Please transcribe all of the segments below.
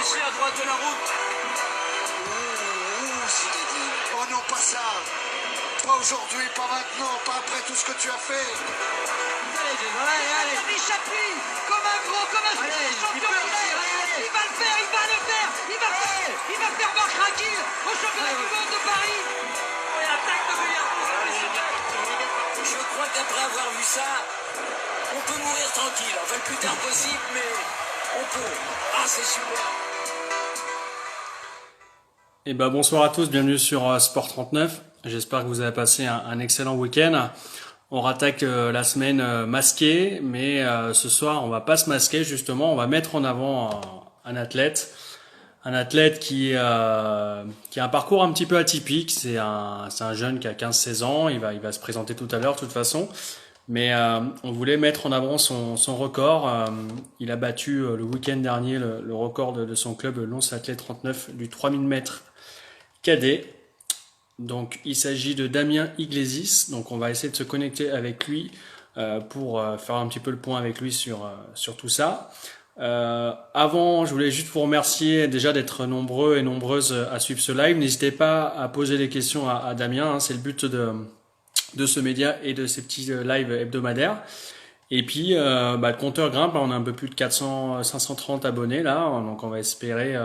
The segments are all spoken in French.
marcher à droite de la route. Zinedine. Oh non, pas ça. Pas aujourd'hui, pas maintenant, pas après tout ce que tu as fait. Allez. Il s'appuie comme un gros, comme un champion mondial. Il va le faire, il va le faire. Il va faire marche tranquille au championnat du monde de Paris. Et attaque de Je crois qu'après avoir vu ça, on peut mourir tranquille. Enfin, le plus tard possible, mais on peut. Ah, c'est super. Eh ben, bonsoir à tous, bienvenue sur Sport 39. J'espère que vous avez passé un excellent week-end. On rattaque la semaine masquée, mais ce soir on va pas se masquer justement, on va mettre en avant un athlète qui a un parcours un petit peu atypique. C'est un jeune qui a 15-16 ans, il va se présenter tout à l'heure de toute façon. Mais on voulait mettre en avant son record. Il a battu le week-end dernier le record de son club, le Lons Athlète 39 du 3000 mètres cadet. Donc il s'agit de Damien Iglesias. Donc on va essayer de se connecter avec lui pour faire un petit peu le point avec lui sur tout ça. Avant, je voulais juste vous remercier déjà d'être nombreux et nombreuses à suivre ce live. N'hésitez pas à poser des questions à Damien, hein. C'est le but de ce média et de ces petits lives hebdomadaires. Et puis le compteur grimpe, on a un peu plus de 530 abonnés là, donc on va espérer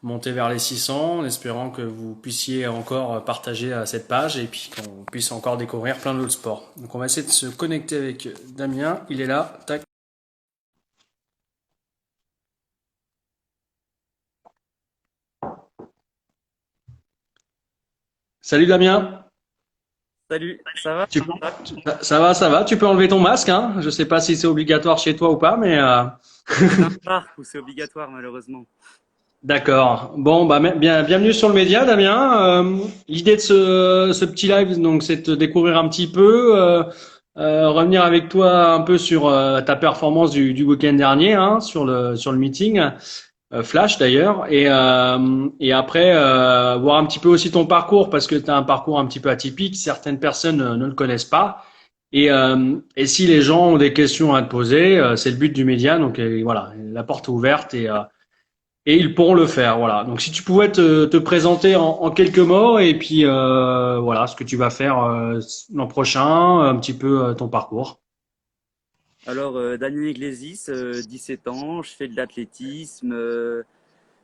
monter vers les 600 en espérant que vous puissiez encore partager cette page et puis qu'on puisse encore découvrir plein d'autres sports. Donc on va essayer de se connecter avec Damien, il est là, tac. Salut Damien. Salut, ça va? Ça va, tu peux enlever ton masque, hein. Je sais pas si c'est obligatoire chez toi ou pas, mais C'est un parc où c'est obligatoire malheureusement. D'accord. Bon, bienvenue sur le média, Damien. L'idée de ce petit live, donc, c'est de découvrir un petit peu, revenir avec toi un peu sur ta performance du week-end dernier, hein, sur le meeting, Flash d'ailleurs, et après voir un petit peu aussi ton parcours parce que tu as un parcours un petit peu atypique. Certaines personnes ne le connaissent pas. Et si les gens ont des questions à te poser, c'est le but du média. Donc voilà, la porte est ouverte et ils pourront le faire. Voilà. Donc si tu pouvais te présenter en quelques mots et puis voilà ce que tu vas faire l'an prochain, un petit peu ton parcours. Alors, Damien Iglesias, 17 ans, je fais de l'athlétisme.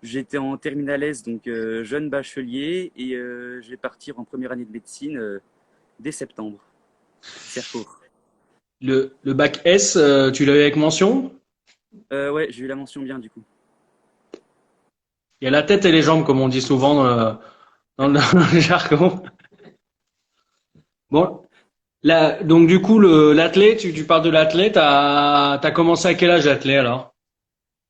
J'étais en terminale S, donc jeune bachelier, et je vais partir en première année de médecine dès septembre. Cercourt. Le bac S, tu l'as eu avec mention? Ouais, j'ai eu la mention bien du coup. Il y a la tête et les jambes, comme on dit souvent dans le jargon. Bon, là, donc du coup, l'athlète, tu parles de l'athlète, t'as commencé à quel âge l'athlète alors?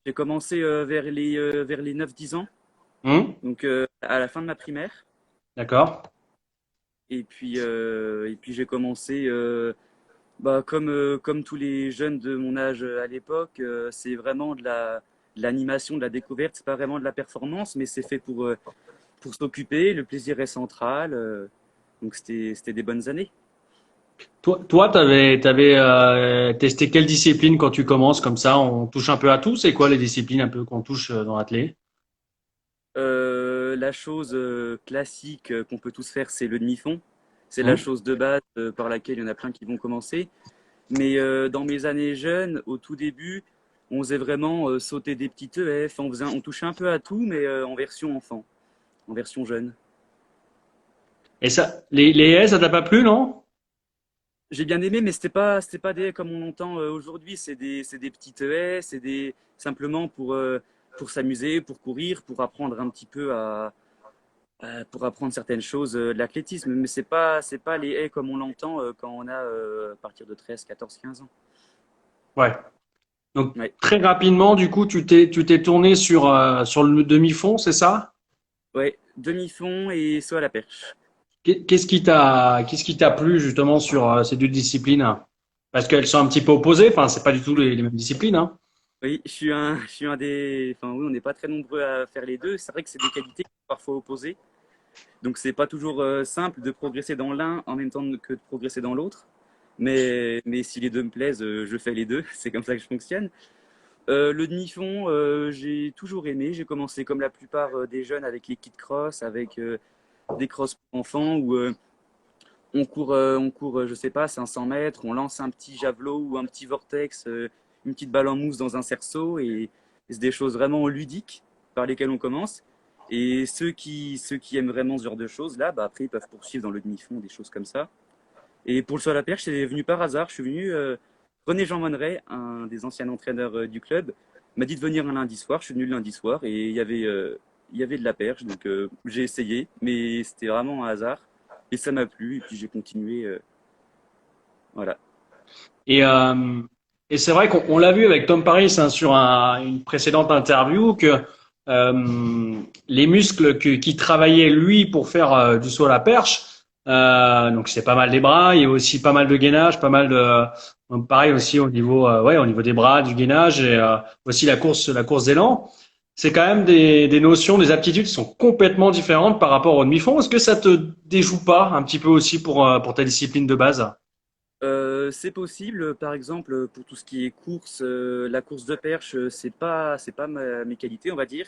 J'ai commencé vers les 9-10 ans, donc à la fin de ma primaire. D'accord. Et puis j'ai commencé, comme tous les jeunes de mon âge à l'époque, c'est vraiment de l'animation, de la découverte. C'est pas vraiment de la performance, mais c'est fait pour s'occuper. Le plaisir est central. Donc c'était des bonnes années. Toi, t'avais testé quelle discipline quand tu commences comme ça? On touche un peu à tout. C'est quoi les disciplines un peu qu'on touche dans l'athlète? La chose classique qu'on peut tous faire, c'est le demi-fond. C'est la chose de base par laquelle il y en a plein qui vont commencer. Mais dans mes années jeunes, au tout début, on faisait vraiment sauter des petits EF. On touchait un peu à tout, mais en version enfant, en version jeune. Et ça, les haies, ça t'a pas plu, non? J'ai bien aimé, mais c'était pas des comme on entend aujourd'hui. C'est des petites haies, simplement pour s'amuser, pour courir, pour apprendre un petit peu pour apprendre certaines choses de l'athlétisme. Mais c'est pas les haies comme on l'entend quand on a à partir de 13, 14, 15 ans. Ouais. Donc Ouais, très rapidement, du coup, tu t'es tourné sur le demi-fond, c'est ça? ouais, demi-fond et saut à la perche. Qu'est-ce qui t'a plu justement sur ces deux disciplines? Parce qu'elles sont un petit peu opposées. Enfin, c'est pas du tout les mêmes disciplines, hein. Oui, je suis un des. Enfin, oui, on n'est pas très nombreux à faire les deux. C'est vrai que c'est des qualités qui sont parfois opposées. Donc, c'est pas toujours simple de progresser dans l'un en même temps que de progresser dans l'autre. Mais si les deux me plaisent, je fais les deux. C'est comme ça que je fonctionne. Le demi-fond, j'ai toujours aimé. J'ai commencé comme la plupart des jeunes avec les kits cross, avec des crosses pour enfants où on court, je sais pas, 500 mètres, on lance un petit javelot ou un petit vortex, une petite balle en mousse dans un cerceau et c'est des choses vraiment ludiques par lesquelles on commence. Et ceux qui aiment vraiment ce genre de choses là, bah après ils peuvent poursuivre dans le demi-fond, des choses comme ça. Et pour le saut à la perche, c'est venu par hasard. Je suis venu, René Jean Monneret, un des anciens entraîneurs du club, m'a dit de venir un lundi soir. Je suis venu le lundi soir et il y avait de la perche, donc j'ai essayé, mais c'était vraiment un hasard et ça m'a plu et puis j'ai continué, voilà. Et, euh, et c'est vrai qu'on l'a vu avec Tom Paris hein, sur une précédente interview que les muscles qu'il travaillait lui pour faire du saut à la perche, donc c'est pas mal des bras, il y a aussi pas mal de gainage, pas mal de pareil aussi au niveau ouais au niveau des bras, du gainage et aussi la course d'élan. C'est quand même des notions, des aptitudes qui sont complètement différentes par rapport au demi-fond. Est-ce que ça te déjoue pas un petit peu aussi pour ta discipline de base? C'est possible, par exemple, pour tout ce qui est course, la course de perche, c'est pas mes qualités, on va dire,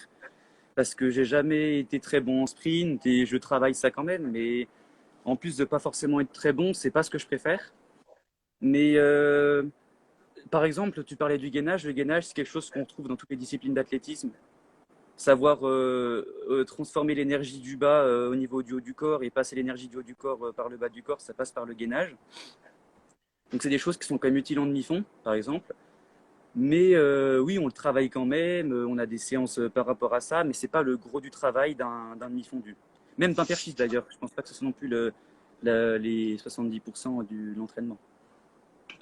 parce que j'ai jamais été très bon en sprint et je travaille ça quand même, mais en plus de pas forcément être très bon, c'est pas ce que je préfère. Mais par exemple, tu parlais du gainage. Le gainage, c'est quelque chose qu'on trouve dans toutes les disciplines d'athlétisme. Savoir transformer l'énergie du bas au niveau du haut du corps et passer l'énergie du haut du corps par le bas du corps, ça passe par le gainage. Donc c'est des choses qui sont quand même utiles en demi-fond, par exemple. Mais oui, on le travaille quand même. On a des séances par rapport à ça, mais c'est pas le gros du travail d'un demi-fondu. Même d'un perchiste d'ailleurs. Je pense pas que ce soit non plus les 70% de l'entraînement.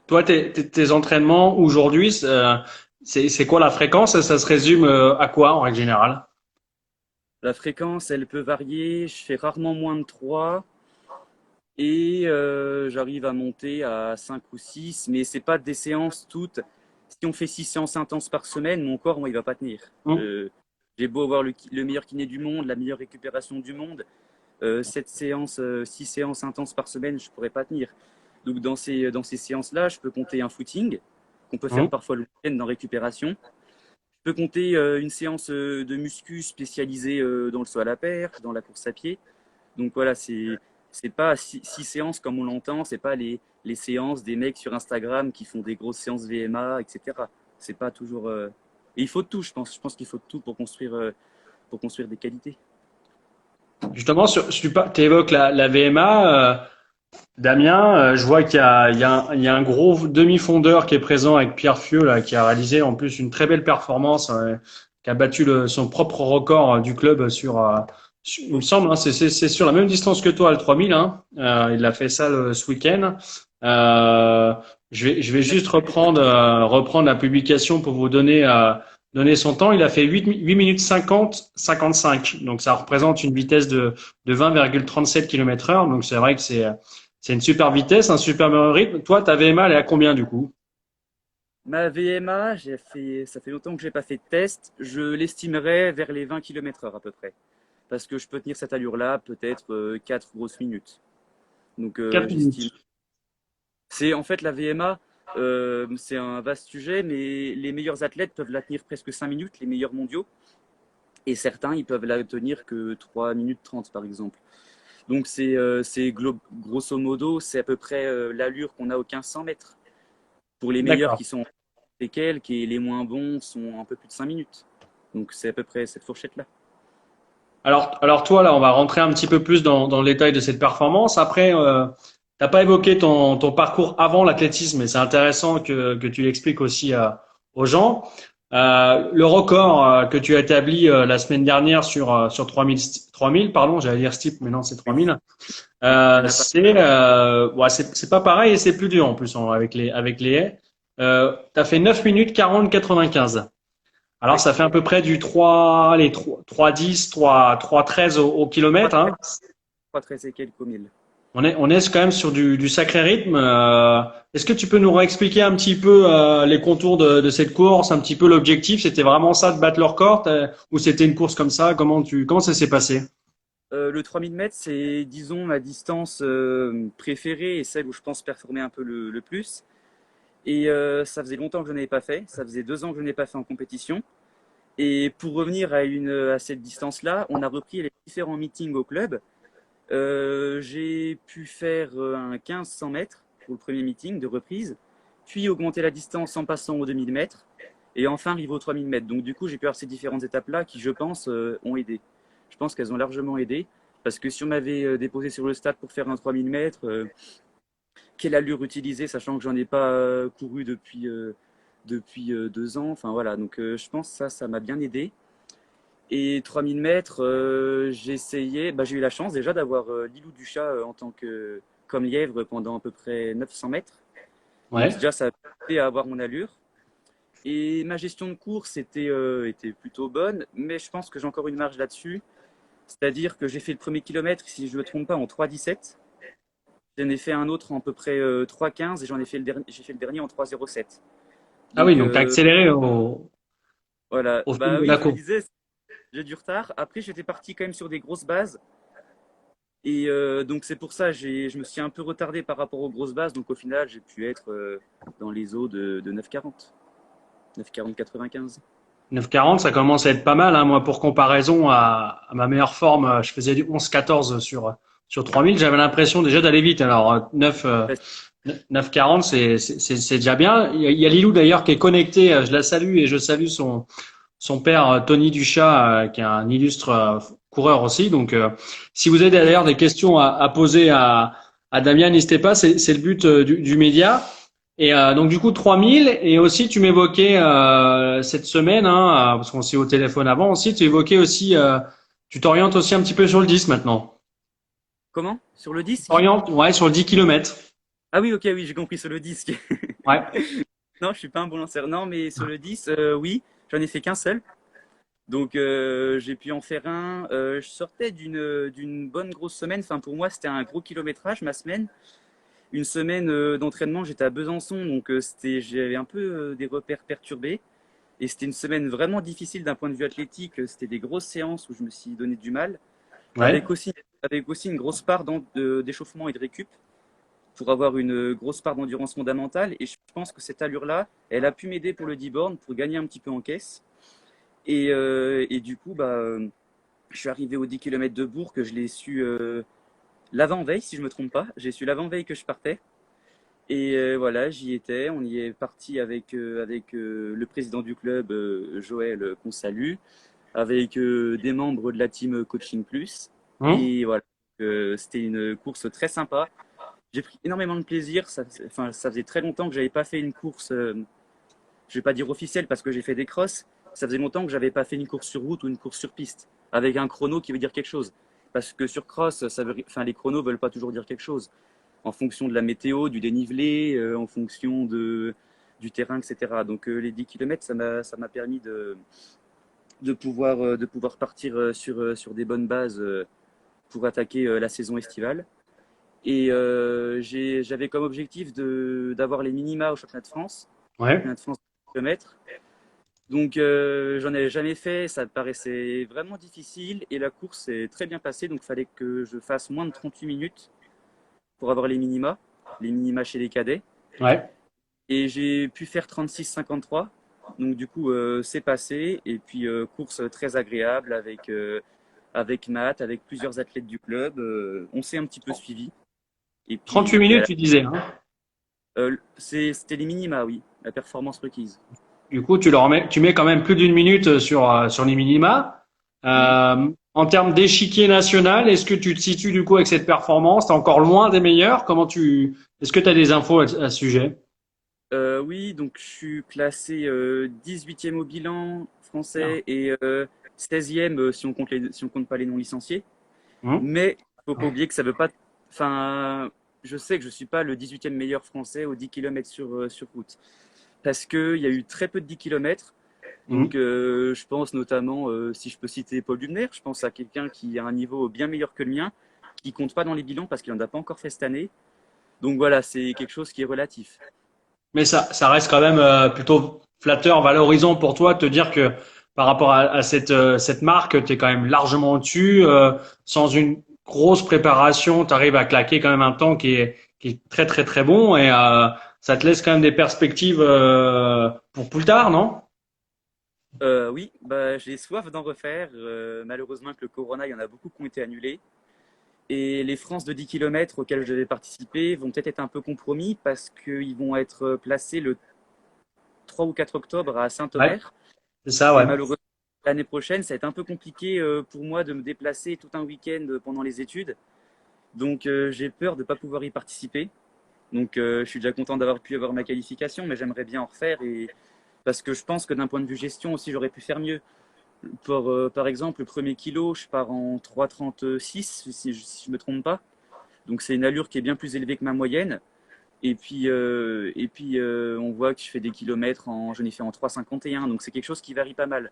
Toi, tes entraînements aujourd'hui, c'est quoi la fréquence? Ça se résume à quoi en règle générale? La fréquence, elle peut varier. Je fais rarement moins de 3 et j'arrive à monter à 5 ou 6, mais c'est pas des séances toutes. Si on fait 6 séances intenses par semaine, mon corps, moi, il va pas tenir. Hum. J'ai beau avoir le meilleur kiné du monde, la meilleure récupération du monde, 6 séances intenses par semaine, je pourrais pas tenir. Donc dans ces séances-là, je peux compter un footing qu'on peut faire Hum. parfois le week-end dans récupération. Je peux compter une séance de muscu spécialisée dans le saut à la perche, dans la course à pied. Donc voilà, c'est pas 6 séances comme on l'entend, c'est pas les séances des mecs sur Instagram qui font des grosses séances VMA, etc. C'est pas toujours. Et il faut de tout, je pense. Je pense qu'il faut de tout pour construire des qualités. Justement, tu évoques la VMA, Damien. Je vois qu'il y a un gros demi-fondeur qui est présent avec Pierre Fieux, là, qui a réalisé en plus une très belle performance, qui a battu son propre record du club il me semble, hein, c'est sur la même distance que toi, le 3000. Hein. Il a fait ça ce week-end. Euh, je vais juste reprendre la publication pour vous donner son temps. Il a fait 8 minutes 50, 55. Donc, ça représente une vitesse de 20,37 km heure. Donc, c'est vrai que c'est une super vitesse, un super rythme. Toi, ta VMA, elle est à combien du coup? Ma VMA, ça fait longtemps que j'ai pas fait de test. Je l'estimerais vers les 20 km/h à peu près. Parce que je peux tenir cette allure-là, peut-être 4 grosses minutes. Donc, 4 j'estime. minutes. C'est en fait la VMA, c'est un vaste sujet, mais les meilleurs athlètes peuvent la tenir presque 5 minutes, les meilleurs mondiaux. Et certains, ils peuvent la tenir que 3 minutes 30 par exemple. Donc grosso modo, c'est à peu près l'allure qu'on a aux 1500 mètres. Pour les meilleurs D'accord. qui sont et quelques, et les moins bons sont un peu plus de 5 minutes. Donc c'est à peu près cette fourchette-là. Alors toi, là, on va rentrer un petit peu plus dans le détail de cette performance. Après, t'as pas évoqué ton parcours avant l'athlétisme, et c'est intéressant que tu l'expliques aussi aux gens. Le record que tu as établi la semaine dernière sur 3000, pardon, j'allais dire steep, mais non, c'est Oui. 3000. Oui, il n'y en a pas. Ouais, c'est pas pareil et c'est plus dur en plus avec les haies. T'as fait 9 minutes 40,95. Alors, Oui, ça fait à peu près du 3, allez, 3,10, 3,13 au kilomètre, hein. 3,13 et quelques au 1000. On est quand même sur du sacré rythme. Est-ce que tu peux nous réexpliquer un petit peu les contours de cette course, un petit peu l'objectif? C'était vraiment ça de battre leur record ou c'était une course comme ça? Comment ça s'est passé? Le 3000 mètres, c'est, disons, ma distance préférée et celle où je pense performer un peu le plus. Et ça faisait longtemps que je n'avais pas fait. Ça faisait 2 ans que je n'ai pas fait en compétition. Et pour revenir à cette distance-là, on a repris les différents meetings au club. J'ai pu faire un 1500 mètres pour le premier meeting de reprise, puis augmenter la distance en passant aux 2000 mètres, et enfin arriver aux 3000 mètres. Donc du coup, j'ai pu faire ces différentes étapes-là qui, je pense, ont aidé. Je pense qu'elles ont largement aidé, parce que si on m'avait déposé sur le stade pour faire un 3000 mètres, quelle allure utiliser, sachant que j'en ai pas couru depuis 2 ans. Enfin voilà, donc je pense que ça m'a bien aidé. Et 3000 mètres, j'ai essayé, j'ai eu la chance déjà d'avoir Lilou Duchat en tant que comme lièvre pendant à peu près 900 mètres. Donc Ouais. déjà, ça a fait à avoir mon allure. Et ma gestion de course était plutôt bonne, mais je pense que j'ai encore une marge là-dessus. C'est-à-dire que j'ai fait le premier kilomètre, si je ne me trompe pas, en 3,17. J'en ai fait un autre en à peu près 3,15 et j'ai fait le dernier en 3,07. Ah oui, Donc donc tu as accéléré voilà, au fil bah de oui, la je me course. disais, j'ai du retard. Après, j'étais parti quand même sur des grosses bases. Et donc c'est pour ça, je me suis un peu retardé par rapport aux grosses bases. Donc au final, j'ai pu être dans les eaux de 9,40. 9,40, 95. 9,40, ça commence à être pas mal, hein. Moi, pour comparaison à ma meilleure forme, je faisais du 11,14 sur 3000. J'avais l'impression déjà d'aller vite. Alors, 9,40, c'est déjà bien. Il y a Lilou d'ailleurs qui est connecté. Je la salue et je salue son père, Tony Duchat, qui est un illustre coureur aussi. Donc, si vous avez d'ailleurs des questions à poser à Damien, n'hésitez pas. C'est le but du média. Et donc du coup 3000 et aussi tu m'évoquais cette semaine parce qu'on s'est eu au téléphone avant aussi tu évoquais aussi tu t'orientes aussi un petit peu sur le 10 maintenant. Comment? Sur le Tu disque? t'orientes ouais sur le 10 km. Ah oui, ok, oui, j'ai compris sur le disque. Ouais. Non, je suis pas un bon lanceur. Non, mais sur le 10, oui, j'en ai fait qu'un seul. Donc j'ai pu en faire un. Je sortais d'une bonne grosse semaine. Enfin, pour moi, c'était un gros kilométrage, ma semaine. Une semaine d'entraînement, j'étais à Besançon, donc j'avais un peu des repères perturbés. Et c'était une semaine vraiment difficile d'un point de vue athlétique. C'était des grosses séances où je me suis donné du mal, Ouais. avec aussi une grosse part d'échauffement et de récup pour avoir une grosse part d'endurance fondamentale. Et je pense que cette allure-là, elle a pu m'aider pour le 10 bornes, pour gagner un petit peu en caisse. Et du coup, je suis arrivé aux 10 km de Bourg, que je l'ai su l'avant-veille, si je ne me trompe pas. J'ai su l'avant-veille que je partais. Et voilà, j'y étais. On y est parti avec le président du club, Joël, qu'on salue, avec des membres de la team Coaching Plus. Hum. Et voilà, c'était une course très sympa. J'ai pris énormément de plaisir. Ça faisait très longtemps que j'avais pas fait une course, je vais pas dire officielle parce que j'ai fait des crosses. Ça faisait longtemps que j'avais pas fait une course sur route ou une course sur piste avec un chrono qui veut dire quelque chose. Parce que sur cross, les chronos veulent pas toujours dire quelque chose. En fonction de la météo, du dénivelé, en fonction du terrain, etc. Donc les 10 km, ça m'a permis de pouvoir partir sur des bonnes bases pour attaquer la saison estivale. Et j'avais comme objectif d'avoir les minima au championnat de France. Ouais. Championnat de France de km. Donc j'en avais jamais fait, ça me paraissait vraiment difficile et la course s'est très bien passée, donc il fallait que je fasse moins de 38 minutes pour avoir les minima chez les cadets. Ouais. Et j'ai pu faire 36,53, donc du coup c'est passé, et puis course très agréable avec Matt, avec plusieurs athlètes du club, on s'est un petit peu suivi. 38 minutes tu disais hein. C'était les minima, oui, la performance requise. Du coup tu mets quand même plus d'une minute sur les minima. Oui. En termes d'échiquier national, est-ce que tu te situes du coup avec cette performance? T'es encore loin des meilleurs? Est-ce que tu as des infos à ce sujet? Oui, donc je suis classé 18e au bilan Bien. français et 16e si on compte pas les non licenciés. Hum. Mais il faut pas oublier que ça veut pas. Enfin, je sais que je suis pas le 18e meilleur français aux 10 km sur route parce qu'il y a eu très peu de 10 km. Donc, Hum. je pense notamment, si je peux citer Paul Dubner, je pense à quelqu'un qui a un niveau bien meilleur que le mien, qui compte pas dans les bilans parce qu'il n'en a pas encore fait cette année. Donc voilà, c'est quelque chose qui est relatif. Mais ça reste quand même plutôt flatteur, valorisant pour toi de te dire que par rapport à cette marque, tu es quand même largement au-dessus. Sans une grosse préparation, tu arrives à claquer quand même un temps qui est très très très bon. Et ça te laisse quand même des perspectives pour plus tard, non? Oui, bah, j'ai soif d'en refaire. Malheureusement, avec le Corona, il y en a beaucoup qui ont été annulés. Et les France de 10 km auxquelles je devais participer vont peut-être être un peu compromis parce qu'ils vont être placés le 3 ou 4 octobre à Ouais, Saint-Omer. c'est ça, Et ouais. malheureusement, l'année prochaine, ça va être un peu compliqué pour moi de me déplacer tout un week-end pendant les études. Donc j'ai peur de ne pas pouvoir y participer. Donc je suis déjà content d'avoir pu avoir ma qualification, mais j'aimerais bien en refaire. Et parce que je pense que d'un point de vue gestion aussi, j'aurais pu faire mieux. Par exemple, le premier kilo, je pars en 3,36 si je me trompe pas. Donc c'est une allure qui est bien plus élevée que ma moyenne. On voit que je fais des kilomètres j'en ai fait en 3,51. Donc c'est quelque chose qui varie pas mal.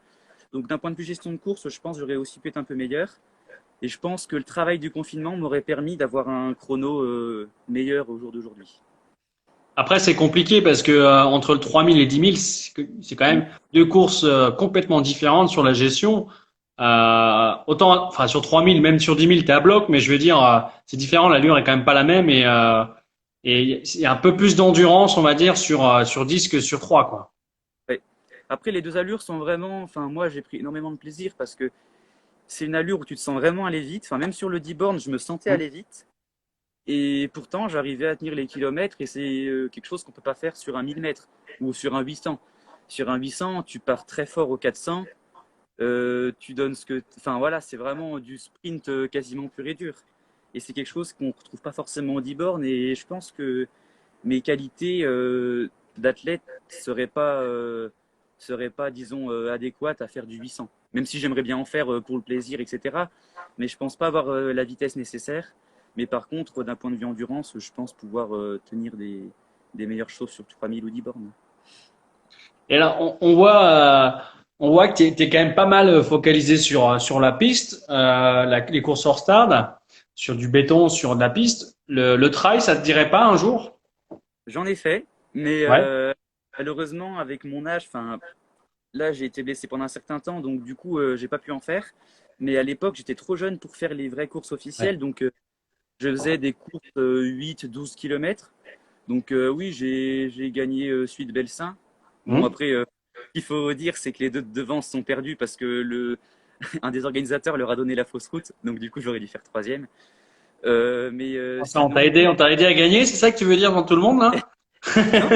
Donc d'un point de vue gestion de course, je pense que j'aurais aussi pu être un peu meilleur. Et je pense que le travail du confinement m'aurait permis d'avoir un chrono meilleur au jour d'aujourd'hui. Après, c'est compliqué parce que entre le 3000 et 10 000, c'est quand même deux courses complètement différentes sur la gestion. Autant, enfin, sur 3000, même sur 10 000, t'es à bloc, mais je veux dire, c'est différent. L'allure est quand même pas la même et il y a un peu plus d'endurance, on va dire, sur 10 que sur 3, quoi. Ouais. Après, les deux allures sont vraiment. Enfin, moi, j'ai pris énormément de plaisir parce que c'est une allure où tu te sens vraiment aller vite. Enfin, même sur le 10 bornes, je me sentais Hum. aller vite. Et pourtant, j'arrivais à tenir les kilomètres et c'est quelque chose qu'on peut pas faire sur un 1000 mètres ou sur un 800. Sur un 800, tu pars très fort au 400. Tu donnes ce que. Enfin, voilà, c'est vraiment du sprint quasiment pur et dur. Et c'est quelque chose qu'on ne retrouve pas forcément au 10 bornes. Et je pense que mes qualités d'athlète seraient pas, disons, adéquates à faire du 800. Même si j'aimerais bien en faire pour le plaisir, etc. Mais je pense pas avoir la vitesse nécessaire. Mais par contre, d'un point de vue endurance, je pense pouvoir tenir des meilleures choses sur 3000 ou 10 bornes. Et là, on voit que t'es quand même pas mal focalisé sur la piste, les courses hors stade, sur du béton, sur de la piste. Le trail, ça te dirait pas un jour? J'en ai fait, mais Ouais. malheureusement, avec mon âge, enfin, là, j'ai été blessé pendant un certain temps, donc du coup, j'ai pas pu en faire. Mais à l'époque, j'étais trop jeune pour faire les vraies courses Ouais. officielles, donc je faisais des courses 8-12 km. Donc oui, j'ai gagné celui de Belsin. Bon, Hum. après, ce qu'il faut dire, c'est que les deux de devant se sont perdus parce que un des organisateurs leur a donné la fausse route, donc du coup, j'aurais dû faire troisième. Mais Ça, sinon, oui. on t'a aidé à gagner, c'est ça que tu veux dire devant tout le monde, là? Non,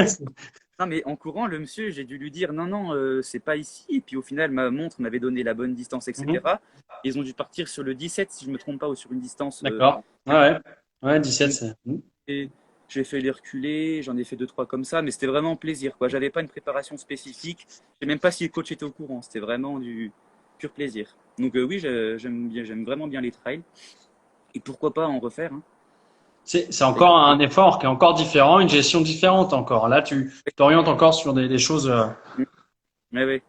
non, mais en courant, le monsieur, j'ai dû lui dire non, non, c'est pas ici. Et puis au final, ma montre m'avait donné la bonne distance, Mhm. etc. Ils ont dû partir sur le 17, si je me trompe pas, ou sur une distance. D'accord. Ouais, ouais. Ouais, 17, Donc, c'est. j'ai fait les reculés, j'en ai fait deux, trois comme ça, mais c'était vraiment un plaisir, quoi. J'avais pas une préparation spécifique. Je sais même pas si le coach était au courant. C'était vraiment du pur plaisir. Donc oui, j'aime vraiment bien les trails. Et pourquoi pas en refaire, hein, C'est avec encore un plaisir. effort qui est encore différent, une gestion différente encore. Là, tu t'orientes encore sur des choses, Ouais, ouais.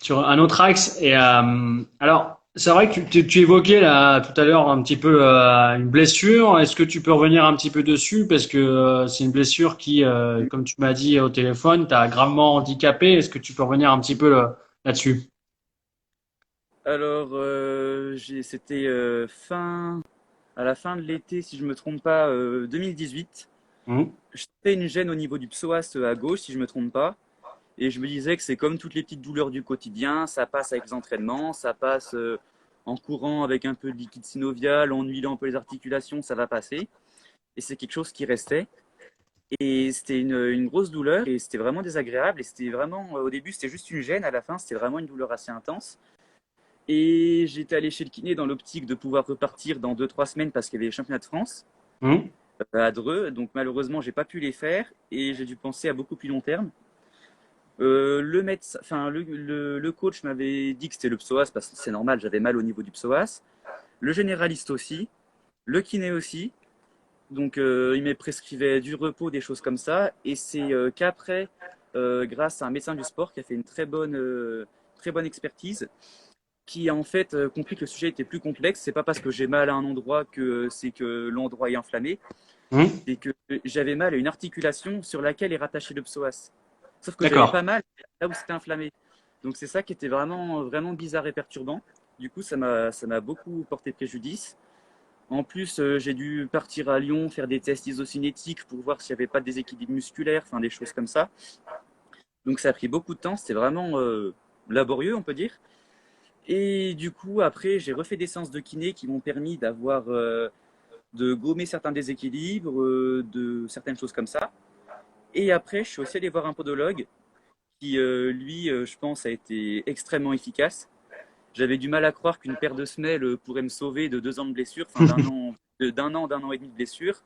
sur un autre axe. Et alors, c'est vrai que tu évoquais là tout à l'heure un petit peu une blessure. Est-ce que tu peux revenir un petit peu dessus parce que c'est une blessure qui, comme tu m'as dit au téléphone, t'a gravement handicapé. Est-ce que tu peux revenir un petit peu là-dessus? Alors, c'était à la fin de l'été, si je me trompe pas, 2018. Mhm. J'avais une gêne au niveau du psoas à gauche, si je me trompe pas. Et je me disais que c'est comme toutes les petites douleurs du quotidien, ça passe avec les entraînements, ça passe en courant avec un peu de liquide synovial, en huilant un peu les articulations, ça va passer. Et c'est quelque chose qui restait. Et c'était une grosse douleur et c'était vraiment désagréable. Et c'était vraiment, au début, c'était juste une gêne, à la fin, c'était vraiment une douleur assez intense. Et j'étais allé chez le kiné dans l'optique de pouvoir repartir dans 2-3 semaines parce qu'il y avait les championnats de France Mhm. à Dreux. Donc malheureusement, j'ai pas pu les faire et j'ai dû penser à beaucoup plus long terme. Le médecin, enfin le coach m'avait dit que c'était le psoas parce que c'est normal, j'avais mal au niveau du psoas. Le généraliste aussi, le kiné aussi. Donc il m'a prescrivait du repos, des choses comme ça. Et c'est qu'après, grâce à un médecin du sport qui a fait une très bonne expertise, qui a en fait compris que le sujet était plus complexe. C'est pas parce que j'ai mal à un endroit que c'est que l'endroit est inflammé, Mhm. c'est que j'avais mal à une articulation sur laquelle est rattaché le psoas. Sauf que j'avais D'accord. pas mal là où c'était inflammé. Donc c'est ça qui était vraiment, vraiment bizarre et perturbant. Du coup, ça m'a beaucoup porté préjudice. En plus, j'ai dû partir à Lyon faire des tests isocinétiques pour voir s'il n'y avait pas de déséquilibre musculaire, enfin des choses comme ça. Donc ça a pris beaucoup de temps, c'était vraiment laborieux, on peut dire. Et du coup, après, j'ai refait des séances de kiné qui m'ont permis de gommer certains déséquilibres, de certaines choses comme ça. Et après, je suis aussi allé voir un podologue qui, lui, je pense, a été extrêmement efficace. J'avais du mal à croire qu'une paire de semelles pourrait me sauver de 2 ans de blessure, enfin d'un an et demi de blessure.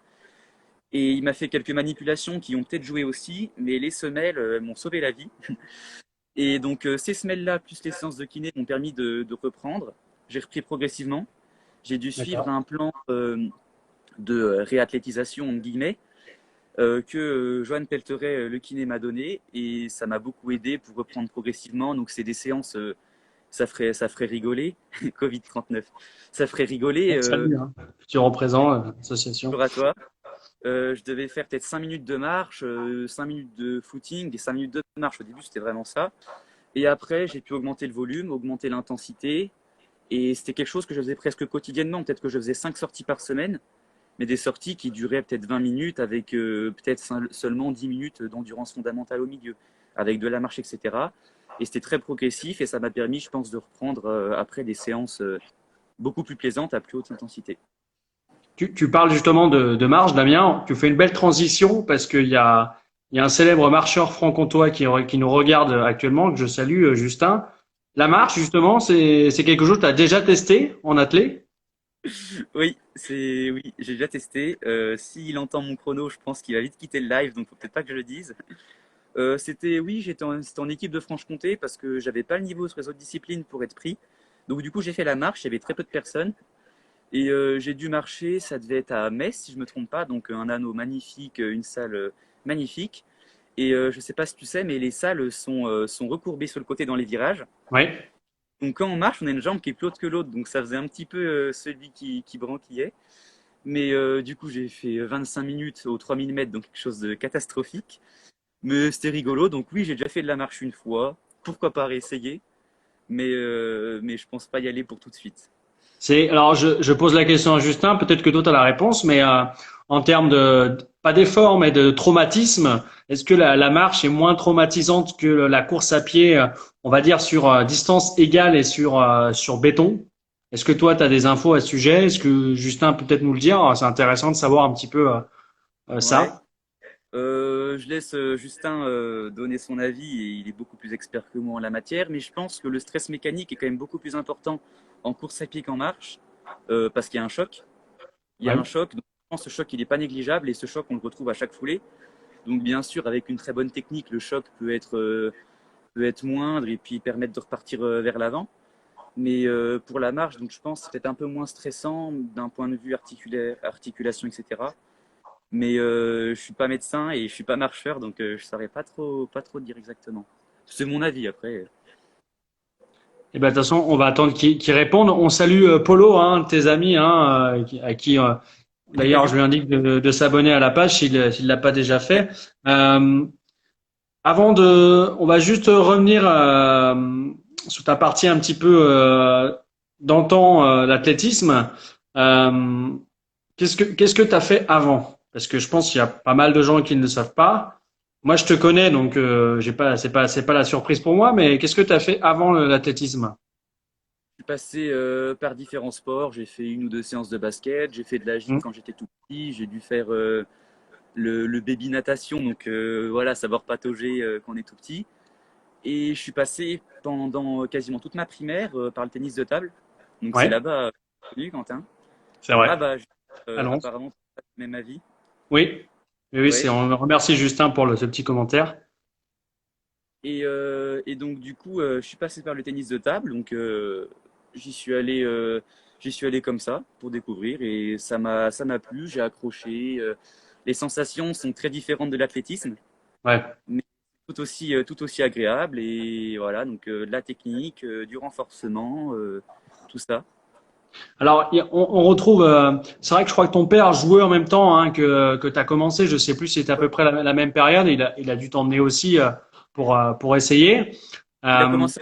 Et il m'a fait quelques manipulations qui ont peut-être joué aussi, mais les semelles m'ont sauvé la vie. Et donc ces semelles-là, plus les séances de kiné, m'ont permis de reprendre. J'ai repris progressivement. J'ai dû suivre D'accord. un plan de réathlétisation, entre guillemets, que Joanne Pelteret, le kiné, m'a donné. Et ça m'a beaucoup aidé pour reprendre progressivement. Donc c'est des séances, ça ferait rigoler, Covid-39, ça ferait rigoler, Salut, hein. Futur représent, association. exploratoire. Je devais faire peut-être 5 minutes de marche, 5 minutes de footing et 5 minutes de marche. Au début, c'était vraiment ça. Et après, j'ai pu augmenter le volume, augmenter l'intensité. Et c'était quelque chose que je faisais presque quotidiennement. Peut-être que je faisais 5 sorties par semaine, mais des sorties qui duraient peut-être 20 minutes avec peut-être seulement 10 minutes d'endurance fondamentale au milieu, avec de la marche, etc. Et c'était très progressif et ça m'a permis, je pense, de reprendre après des séances beaucoup plus plaisantes à plus haute intensité. Tu parles justement de marche, Damien. Tu fais une belle transition parce qu'il y a un célèbre marcheur franc-comtois qui nous regarde actuellement, que je salue, Justin. La marche, justement, c'est quelque chose que tu as déjà testé en athlée? Oui, j'ai déjà testé. S'il entend mon chrono, je pense qu'il va vite quitter le live, donc faut peut-être pas que je le dise. C'était en équipe de Franche-Comté parce que j'avais pas le niveau sur les autres disciplines pour être pris. Donc du coup, j'ai fait la marche, il y avait très peu de personnes. Et j'ai dû marcher, ça devait être à Metz, si je me trompe pas, donc un anneau magnifique, une salle magnifique. Et je sais pas si tu sais, mais les salles sont recourbées sur le côté dans les virages. Oui. Donc quand on marche, on a une jambe qui est plus haute que l'autre, donc ça faisait un petit peu celui qui branquillait. Mais du coup, j'ai fait 25 minutes aux 3000 mètres, donc quelque chose de catastrophique. Mais c'était rigolo, donc oui, j'ai déjà fait de la marche une fois. Pourquoi pas réessayer? Mais je pense pas y aller pour tout de suite. Alors je pose la question à Justin, peut-être que toi tu as la réponse, mais en termes pas d'effort, mais de traumatisme, est-ce que la marche est moins traumatisante que la course à pied, on va dire sur distance égale et sur béton? Est-ce que toi tu as des infos à ce sujet? Est-ce que Justin peut peut-être nous le dire? C'est intéressant de savoir un petit peu Ouais. ça. Je laisse Justin donner son avis et il est beaucoup plus expert que moi en la matière, mais je pense que le stress mécanique est quand même beaucoup plus important en course à pied qu'en marche parce qu'il y a un choc. Il y a Ouais. un choc, donc je pense que ce choc il n'est pas négligeable et ce choc on le retrouve à chaque foulée. Donc bien sûr avec une très bonne technique le choc peut être moindre et puis permettre de repartir vers l'avant. Mais pour la marche, donc je pense que c'est peut-être un peu moins stressant d'un point de vue articulation, etc. Mais je suis pas médecin et je suis pas marcheur, donc je saurais pas trop dire exactement. C'est mon avis après. Eh ben, de toute façon, on va attendre qu'ils répondent. On salue Polo, hein, un de tes amis, hein, à qui d'ailleurs je lui indique de s'abonner à la page s'il l'a pas déjà fait. Euh, on va juste revenir sur ta partie un petit peu d'antan, l'athlétisme. Euh, qu'est-ce que tu as fait avant? Parce que je pense qu'il y a pas mal de gens qui ne le savent pas. Moi, je te connais, donc c'est pas la surprise pour moi. Mais qu'est-ce que tu as fait avant l'athlétisme? Je suis passé par différents sports. J'ai fait une ou deux séances de basket. J'ai fait de la gym Hmm. quand j'étais tout petit. J'ai dû faire le baby natation, donc voilà, savoir patauger quand on est tout petit. Et je suis passé pendant quasiment toute ma primaire par le tennis de table. Donc c'est Ouais, là-bas, connu, Quentin. c'est vrai. Ah bah, Allons. apparemment, c'est pas le même avis. Oui, oui, Ouais. on remercie Justin pour ce petit commentaire. Et donc du coup, je suis passé par le tennis de table, donc j'y suis allé, euh, j'y suis allé comme ça pour découvrir et ça m'a plu, j'ai accroché. Les sensations sont très différentes de l'athlétisme, Ouais. mais tout aussi agréable et voilà, donc de la technique, du renforcement, tout ça. Alors, on retrouve, c'est vrai que je crois que ton père jouait en même temps hein, que tu as commencé. Je sais plus si c'était à peu près la même période. Il a dû t'emmener aussi pour essayer. Il a Euh, commencé,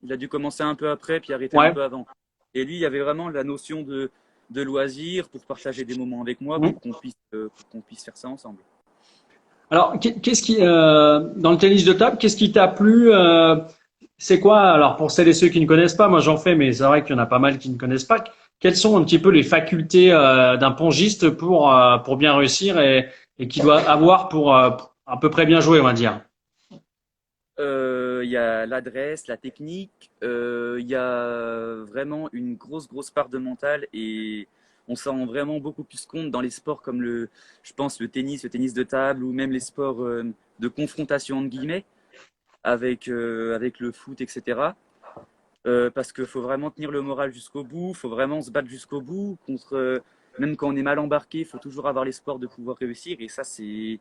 il a dû commencer un peu après puis arrêter un ouais, peu avant. Et lui, il y avait vraiment la notion de de loisirs, pour partager des moments avec moi, Mhm. pour qu'on puisse faire ça ensemble. Alors, qu'est-ce qui, dans le tennis de table, qu'est-ce qui t'a plu? C'est quoi, alors pour celles et ceux qui ne connaissent pas, moi j'en fais, mais c'est vrai qu'il y en a pas mal qui ne connaissent pas. Quelles sont un petit peu les facultés d'un pongiste pour bien réussir et qu'il doit avoir pour à peu près bien jouer, on va dire. Il y a l'adresse, la technique, il y a vraiment une grosse part de mental et on s'en rend vraiment beaucoup plus compte dans les sports comme je pense, le tennis de table ou même les sports de confrontation entre guillemets avec le foot, etc. Parce qu'il faut vraiment tenir le moral jusqu'au bout, il faut vraiment se battre jusqu'au bout même quand on est mal embarqué, il faut toujours avoir l'espoir de pouvoir réussir et ça c'est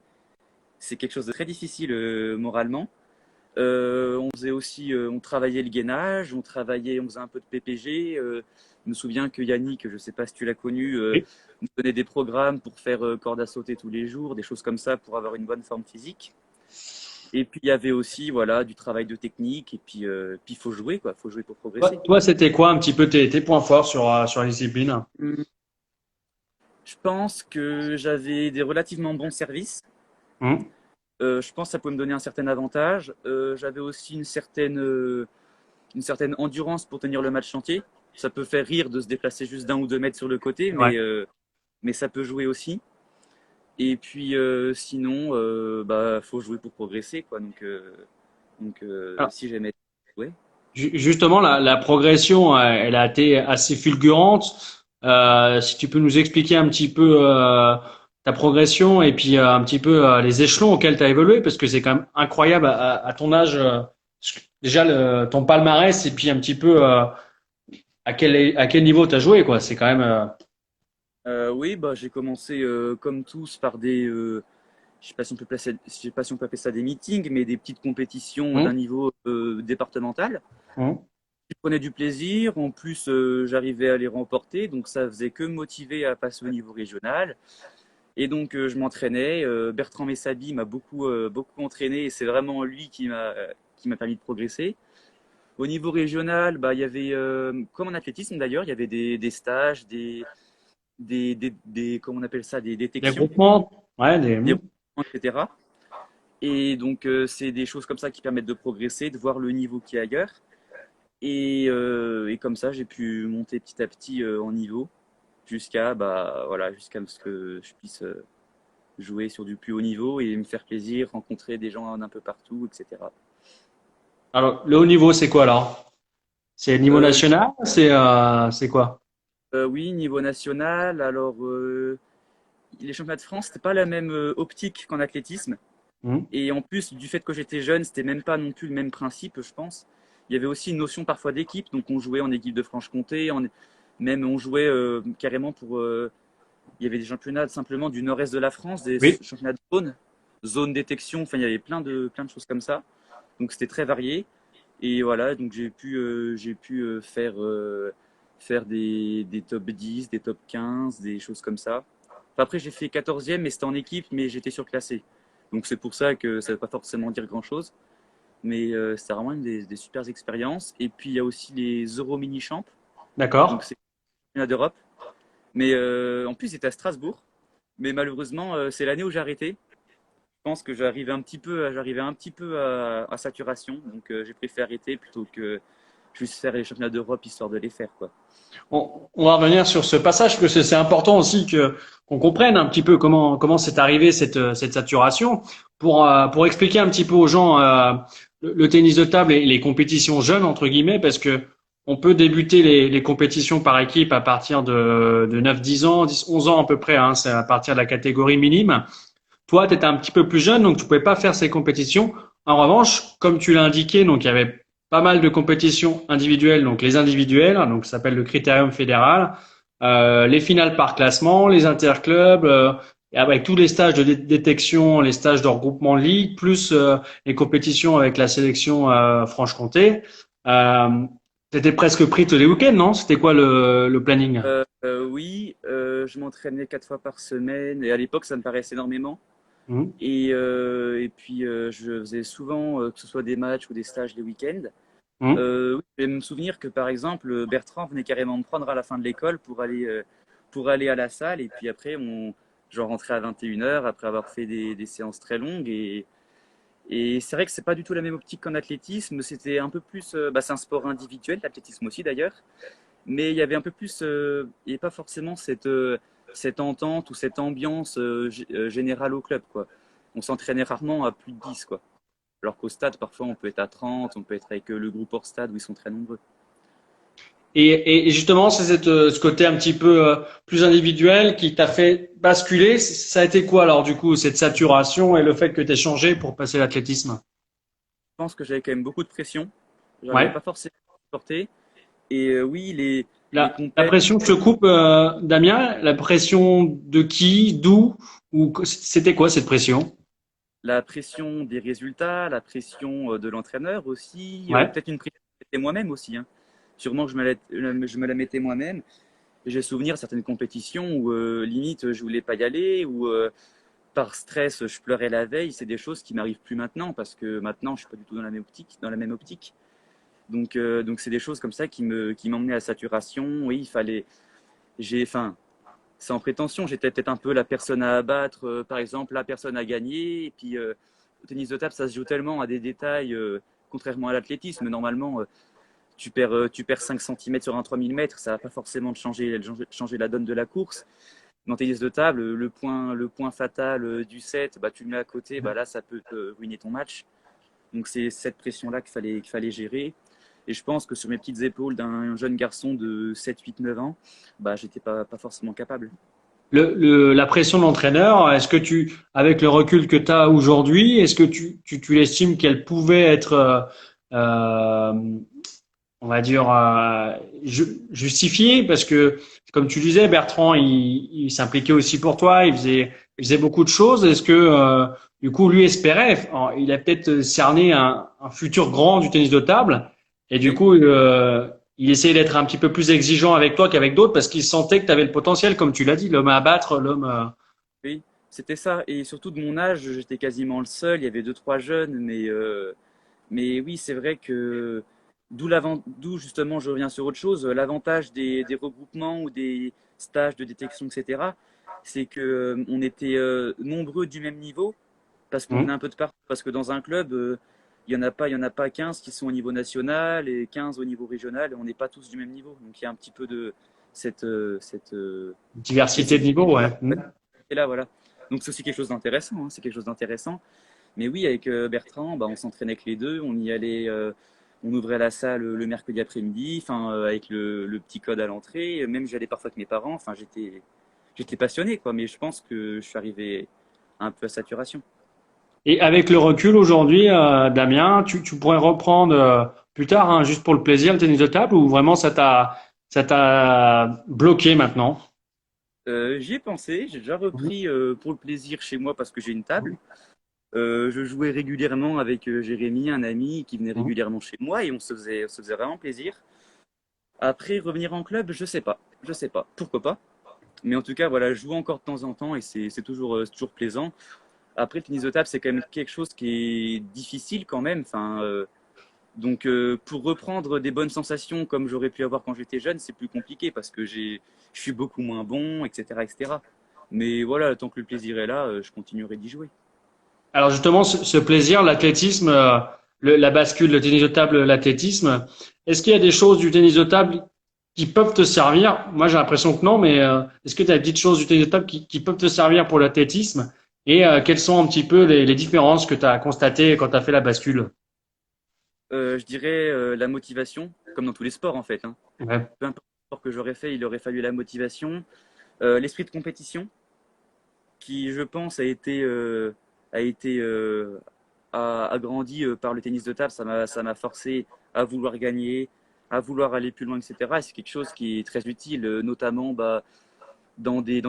quelque chose de très difficile moralement. On faisait aussi, on travaillait le gainage, on faisait un peu de PPG. Je me souviens que Yannick, je ne sais pas si tu l'as connu, Oui. nous donnait des programmes pour faire corde à sauter tous les jours, des choses comme ça pour avoir une bonne forme physique. Et puis il y avait aussi voilà du travail de technique et puis faut jouer quoi, faut jouer pour progresser. Toi, c'était quoi un petit peu tes points forts sur la discipline? Hum, Je pense que j'avais des relativement bons services. Hum, Je pense que ça pouvait me donner un certain avantage. J'avais aussi une certaine endurance pour tenir le match entier. Ça peut faire rire de se déplacer juste d'un ou deux mètres sur le côté, ouais. mais ça peut jouer aussi. Et puis sinon, bah faut jouer pour progresser, quoi. Donc si j'aimais jouer. Justement, la progression, elle a été assez fulgurante. Si tu peux nous expliquer un petit peu ta progression et puis un petit peu les échelons auxquels tu as évolué, parce que c'est quand même incroyable à ton âge, déjà ton palmarès et puis un petit peu à quel niveau tu as joué, quoi. C'est quand même. Oui, bah j'ai commencé comme tous par je sais pas si on peut je sais pas si on peut appeler ça des meetings, mais des petites compétitions d'un Hum, niveau départemental. hum. Je prenais du plaisir, en plus j'arrivais à les remporter, donc ça faisait que me motiver à passer au niveau régional. Et donc je m'entraînais. Bertrand Messabi m'a beaucoup entraîné et c'est vraiment lui qui m'a permis de progresser. Au niveau régional, bah, il y avait, comme en athlétisme d'ailleurs, il y avait des stages, comment on appelle ça, des Des détections, groupements, ouais, des regroupements, etc. Et donc c'est des choses comme ça qui permettent de progresser, de voir le niveau qui est ailleurs. Et comme ça, j'ai pu monter petit à petit en niveau jusqu'à ce que je puisse jouer sur du plus haut niveau et me faire plaisir, rencontrer des gens d'un peu partout, etc. Alors, le haut niveau, c'est quoi alors? C'est niveau Euh, national? C'est quoi? oui, niveau national. Alors, les championnats de France, c'était pas la même optique qu'en athlétisme. Hum, Et en plus, du fait que j'étais jeune, c'était même pas non plus le même principe, je pense. Il y avait aussi une notion parfois d'équipe, donc on jouait en équipe de Franche-Comté, même on jouait carrément il y avait des championnats simplement du nord-est de la France, des oui. championnats de zone détection, enfin il y avait plein de choses comme ça. Donc c'était très varié. Et voilà, donc j'ai pu faire des top 10, des top 15, des choses comme ça. Enfin, après, j'ai fait 14e, mais c'était en équipe, mais j'étais surclassé. Donc c'est pour ça que ça ne veut pas forcément dire grand-chose. Mais c'était vraiment des super expériences. Et puis il y a aussi les Euro Mini Champ. D'accord. Donc c'est le championnat d'Europe. Mais en plus, c'était à Strasbourg. Mais malheureusement, c'est l'année où j'ai arrêté. Je pense que j'arrivais un petit peu à saturation. Donc j'ai préféré arrêter plutôt que juste faire les championnats d'Europe histoire de les faire, quoi. On va revenir sur ce passage parce que c'est important aussi que qu'on comprenne un petit peu comment c'est arrivé cette saturation pour expliquer un petit peu aux gens le tennis de table et les compétitions jeunes entre guillemets parce que on peut débuter les compétitions par équipe à partir de 9 10 ans, 10 11 ans à peu près, hein, c'est à partir de la catégorie minime. Toi, tu étais un petit peu plus jeune, donc tu pouvais pas faire ces compétitions. En revanche, comme tu l'as indiqué, donc il y avait pas mal de compétitions individuelles, donc les individuelles, donc ça s'appelle le critérium fédéral, les finales par classement, les interclubs, et avec tous les stages de détection, les stages de regroupement de ligue, plus les compétitions avec la sélection Franche-Comté. Euh, T'étais presque pris tous les week-ends, non? C'était quoi le planning? Oui, je m'entraînais 4 fois par semaine et à l'époque, ça me paraissait énormément. Mhm. Et puis, je faisais souvent, que ce soit des matchs ou des stages les week-ends. Mhm. Oui, je vais me souvenir que, par exemple, Bertrand venait carrément me prendre à la fin de l'école pour aller pour aller à la salle. Et puis après, je rentrais à 21h après avoir fait des séances très longues. Et c'est vrai que c'est pas du tout la même optique qu'en athlétisme. C'était un peu plus, c'est un sport individuel, l'athlétisme aussi d'ailleurs. Mais il y avait un peu plus, il n'y avait pas forcément cette entente ou cette ambiance générale au club, quoi. On s'entraînait rarement à plus de 10, quoi. Alors qu'au stade, parfois, on peut être à 30, on peut être avec le groupe hors stade où ils sont très nombreux. Et justement, c'est ce côté un petit peu plus individuel qui t'a fait basculer. Ça a été quoi alors du coup, cette saturation et le fait que tu aies changé pour passer à l'athlétisme? Je pense que j'avais quand même beaucoup de pression. Je n'arrivais Ouais. pas forcément à supporter. Et oui, les La compètes, pression, je te coupe, Damien. La pression de qui, d'où, ou c'était quoi cette pression? la pression des résultats, la pression de l'entraîneur aussi, Ouais. peut-être une pression que je mettais moi-même aussi, hein. Sûrement que je me la mettais moi-même. J'ai souvenir de certaines compétitions où limite je voulais pas y aller, ou par stress je pleurais la veille. C'est des choses qui m'arrivent plus maintenant parce que maintenant je suis pas du tout dans la même optique. Donc c'est des choses comme ça qui m'emmenaient à saturation. Oui, il fallait, enfin, sans prétention, j'étais peut-être un peu la personne à abattre, par exemple, la personne à gagner. Et puis, au tennis de table, ça se joue tellement à des détails, contrairement à l'athlétisme. Normalement, tu perds 5 cm sur un 3000 mètres, ça va pas forcément changer la donne de la course. Dans le tennis de table, le point fatal du set, bah, tu le mets à côté, bah, là, ça peut te ruiner ton match. Donc, c'est cette pression-là qu'il fallait gérer. Et je pense que sur mes petites épaules d'un jeune garçon de 7, 8, 9 ans, bah, j'étais pas forcément capable. La pression de l'entraîneur, est-ce que avec le recul que tu as aujourd'hui, est-ce que tu estimes qu'elle pouvait être, on va dire, justifiée? Parce que, comme tu disais, Bertrand, il s'impliquait aussi pour toi, il faisait beaucoup de choses. Est-ce que, du coup, lui espérait, il a peut-être cerné un futur grand du tennis de table, et du Oui, coup, il essayait d'être un petit peu plus exigeant avec toi qu'avec d'autres parce qu'il sentait que tu avais le potentiel, comme tu l'as dit, l'homme à abattre, l'homme. oui, c'était ça. Et surtout de mon âge, j'étais quasiment le seul. Il y avait deux, trois jeunes, mais oui, c'est vrai que d'où justement, je reviens sur autre chose, l'avantage des regroupements ou des stages de détection, etc., c'est que on était nombreux du même niveau parce qu'on venait un peu de partout. Parce que dans un club, il y en a pas 15 qui sont au niveau national et 15 au niveau régional. Et on n'est pas tous du même niveau. Donc il y a un petit peu de cette Diversité de niveau, spécificité-là. ouais. Mm. Et là, voilà. Donc c'est aussi quelque chose d'intéressant, hein, c'est quelque chose d'intéressant. Mais oui, avec Bertrand, bah, on s'entraînait avec les deux, on y allait, on ouvrait la salle le mercredi après-midi, enfin avec le petit code à l'entrée. Même j'allais parfois avec mes parents. Enfin, j'étais passionné, quoi. Mais je pense que je suis arrivé un peu à saturation. Et avec le recul aujourd'hui, Damien, tu pourrais reprendre plus tard, hein, juste pour le plaisir, le tennis de table, ou vraiment ça t'a bloqué maintenant? J'y ai pensé, j'ai déjà Mhm. repris pour le plaisir chez moi parce que j'ai une table. Je jouais régulièrement avec Jérémy, un ami qui venait Mhm. régulièrement chez moi et on se faisait vraiment plaisir. Après, revenir en club, je sais pas, pourquoi pas. Mais en tout cas, voilà, je joue encore de temps en temps et c'est toujours plaisant. Après, le tennis de table, c'est quand même quelque chose qui est difficile quand même. Enfin, pour reprendre des bonnes sensations comme j'aurais pu avoir quand j'étais jeune, c'est plus compliqué parce que je suis beaucoup moins bon, etc., etc. Mais voilà, tant que le plaisir est là, je continuerai d'y jouer. Alors justement, ce plaisir, l'athlétisme, la bascule, le tennis de table, l'athlétisme, est-ce qu'il y a des choses du tennis de table qui peuvent te servir? Moi, j'ai l'impression que non, mais est-ce que tu as des petites choses du tennis de table qui peuvent te servir pour l'athlétisme? Et quelles sont un petit peu les différences que tu as constatées quand tu as fait la bascule? Je dirais la motivation, comme dans tous les sports en fait, hein. Ouais. Peu importe le sport que j'aurais fait, il aurait fallu la motivation, l'esprit de compétition, qui je pense a été agrandi par le tennis de table. Ça m'a forcé à vouloir gagner, à vouloir aller plus loin, etc. Et c'est quelque chose qui est très utile, notamment bah, dans des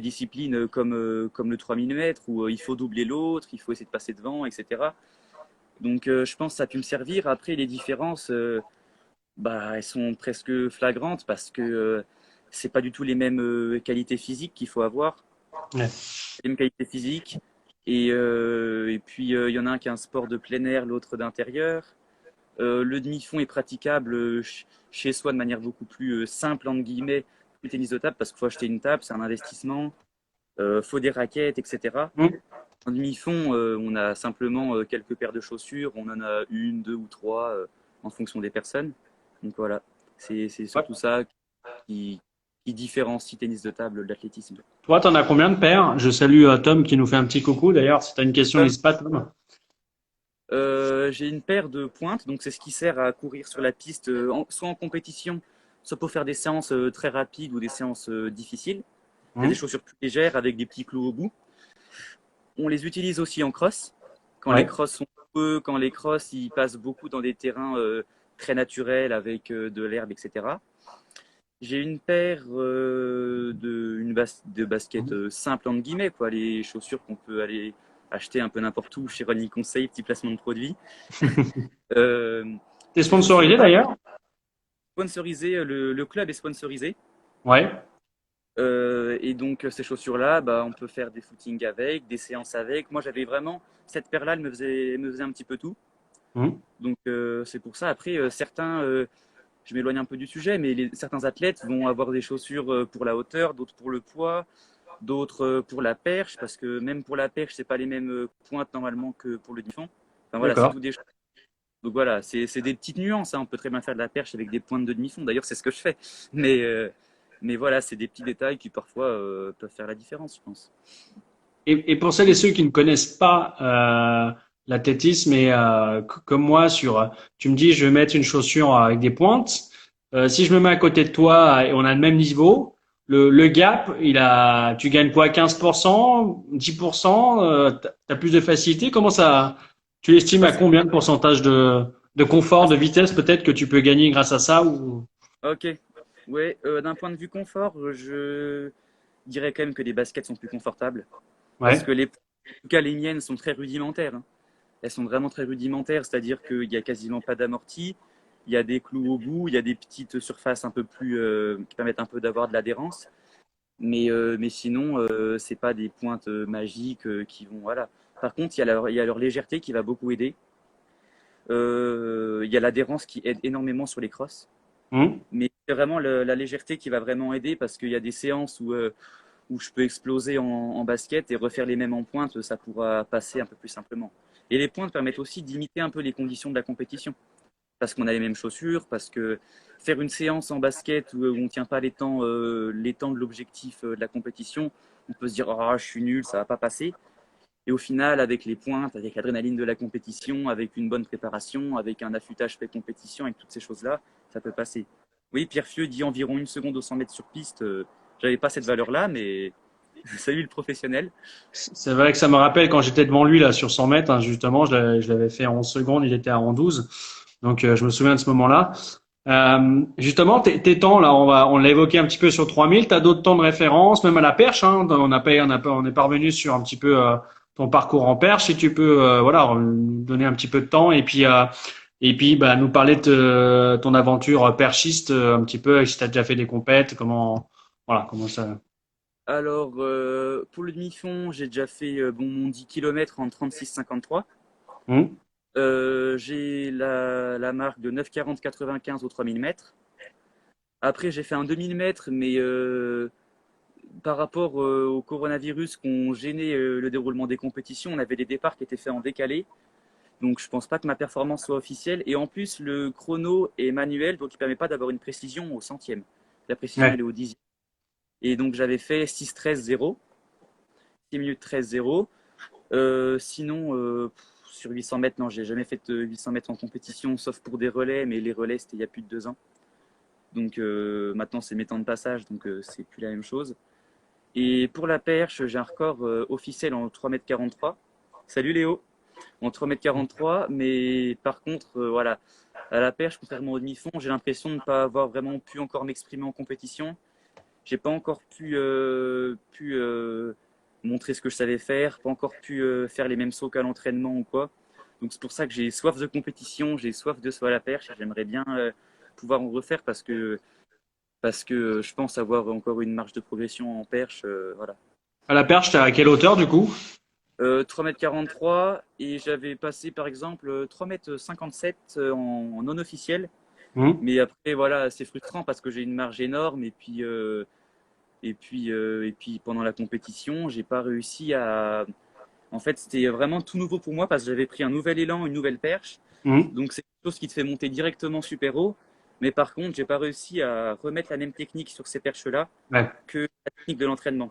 disciplines comme le 3000 mètres où il faut doubler l'autre, il faut essayer de passer devant, etc. Donc je pense que ça a pu me servir. Après, les différences, bah, elles sont presque flagrantes parce que c'est pas du tout les mêmes qualités physiques qu'il faut avoir, Ouais. les mêmes qualités physiques. Et puis il y en a un qui a un sport de plein air, l'autre d'intérieur. Le demi-fond est praticable chez soi de manière beaucoup plus simple entre guillemets du tennis de table parce qu'il faut acheter une table, c'est un investissement, faut des raquettes, etc. Hmm. En demi-fond, on a simplement quelques paires de chaussures, on en a une, deux ou trois en fonction des personnes. Donc voilà, c'est surtout ça qui différencie tennis de table de l'athlétisme. Toi, t'en as combien de paires? Je salue Tom qui nous fait un petit coucou. D'ailleurs, si t'as une question, n'hésite pas, Tom. J'ai une paire de pointes, donc c'est ce qui sert à courir sur la piste, soit en compétition, soit pour faire des séances très rapides ou des séances difficiles. Il y a des chaussures plus légères avec des petits clous au bout. On les utilise aussi en cross, quand les crosses sont peu, quand les crosses ils passent beaucoup dans des terrains très naturels avec de l'herbe, etc. J'ai une paire de baskets simples entre guillemets, quoi, les chaussures qu'on peut aller acheter un peu n'importe où chez Running Conseil, petit placement de produit. T'es sponsorisé d'ailleurs? Sponsorisé, le club est sponsorisé. Ouais. Et donc ces chaussures-là, bah, on peut faire des footings avec, des séances avec. Moi, j'avais vraiment cette paire-là, elle me faisait un petit peu tout. Donc c'est pour ça. Après, certains, je m'éloigne un peu du sujet, mais certains athlètes vont avoir des chaussures pour la hauteur, d'autres pour le poids, d'autres pour la perche, parce que même pour la perche, c'est pas les mêmes pointes normalement que pour le demi-fond. Enfin voilà, c'est tout des choses. Donc voilà, c'est des petites nuances. Hein. On peut très bien faire de la perche avec des pointes de demi-fond. D'ailleurs, c'est ce que je fais. Mais voilà, c'est des petits détails qui parfois peuvent faire la différence, je pense. Et pour celles et ceux qui ne connaissent pas l'athlétisme et comme moi, tu me dis, je vais mettre une chaussure avec des pointes. Si je me mets à côté de toi et on a le même niveau, le gap, tu gagnes quoi, 15%, 10%, t'as plus de facilité. Comment ça, tu l'estimes à combien de pourcentage de confort, de vitesse peut-être que tu peux gagner grâce à ça ou... Ok, ouais, d'un point de vue confort, je dirais quand même que les baskets sont plus confortables. Parce que en tout cas, les miennes sont très rudimentaires. Hein. Elles sont vraiment très rudimentaires, c'est-à-dire qu'il n'y a quasiment pas d'amorti, il y a des clous au bout, il y a des petites surfaces un peu plus qui permettent un peu d'avoir de l'adhérence. Mais sinon, c'est pas des pointes magiques qui vont. Voilà. Par contre, il y a leur légèreté qui va beaucoup aider. Il y a l'adhérence qui aide énormément sur les crosses. Mais c'est vraiment la légèreté qui va vraiment aider parce qu'il y a des séances où je peux exploser en basket et refaire les mêmes en pointe, ça pourra passer un peu plus simplement. Et les pointes permettent aussi d'imiter un peu les conditions de la compétition. Parce qu'on a les mêmes chaussures, parce que faire une séance en basket où on ne tient pas les temps de l'objectif de la compétition, on peut se dire « Oh, je suis nul, ça ne va pas passer ». Et au final, avec les pointes, avec l'adrénaline de la compétition, avec une bonne préparation, avec un affûtage pré-compétition, avec toutes ces choses-là, ça peut passer. Oui, Pierre Fieux dit environ 1 seconde au 100 mètres sur piste. J'avais pas cette valeur-là, mais salut le professionnel. C'est vrai que ça me rappelle quand j'étais devant lui là sur 100 mètres, hein, justement, je l'avais fait en 11 secondes, il était à en 12. Donc je me souviens de ce moment-là. Justement, tes temps là, on l'a évoqué un petit peu sur 3000. T'as d'autres temps de référence, même à la perche. Hein, on est parvenu sur un petit peu ton parcours en perche. Si tu peux, voilà, nous donner un petit peu de temps et puis bah, nous parler de ton aventure perchiste un petit peu. Si t'as déjà fait des compètes, comment ça. Alors pour le demi-fond, j'ai déjà fait mon 10 km en 36,53. J'ai la marque de 9,40,95 au 3000 mètres. Après, j'ai fait un 2000 mètres, mais par rapport au coronavirus qu'on gênait le déroulement des compétitions, on avait des départs qui étaient faits en décalé. Donc, je pense pas que ma performance soit officielle. Et en plus, le chrono est manuel, donc il ne permet pas d'avoir une précision au centième. La précision, elle est au dixième. Et donc, j'avais fait 6,13,0, 6 minutes 13,0. Sinon, sur 800 mètres, non, j'ai jamais fait 800 mètres en compétition, sauf pour des relais, mais les relais, c'était il y a plus de 2 ans. Donc maintenant, c'est mes temps de passage, donc c'est plus la même chose. Et pour la perche, j'ai un record officiel en 3,43 m. Salut Léo, en 3,43 m, mais par contre, voilà, à la perche, contrairement au demi-fond, j'ai l'impression de ne pas avoir vraiment pu encore m'exprimer en compétition. J'ai pas encore pu montrer ce que je savais faire, pas encore pu faire les mêmes sauts qu'à l'entraînement ou quoi. Donc c'est pour ça que j'ai soif de compétition, j'ai soif de saut à la perche. J'aimerais bien pouvoir en refaire parce que je pense avoir encore une marge de progression en perche. Voilà. À la perche, t'es à quelle hauteur du coup? 3,43 m et j'avais passé par exemple 3,57 m en non officiel. Mhm. Mais après, voilà, c'est frustrant parce que j'ai une marge énorme et puis pendant la compétition, j'ai pas réussi à. En fait, c'était vraiment tout nouveau pour moi parce que j'avais pris un nouvel élan, une nouvelle perche. Mhm. Donc c'est quelque chose qui te fait monter directement super haut. Mais par contre, j'ai pas réussi à remettre la même technique sur ces perches-là Ouais. que la technique de l'entraînement.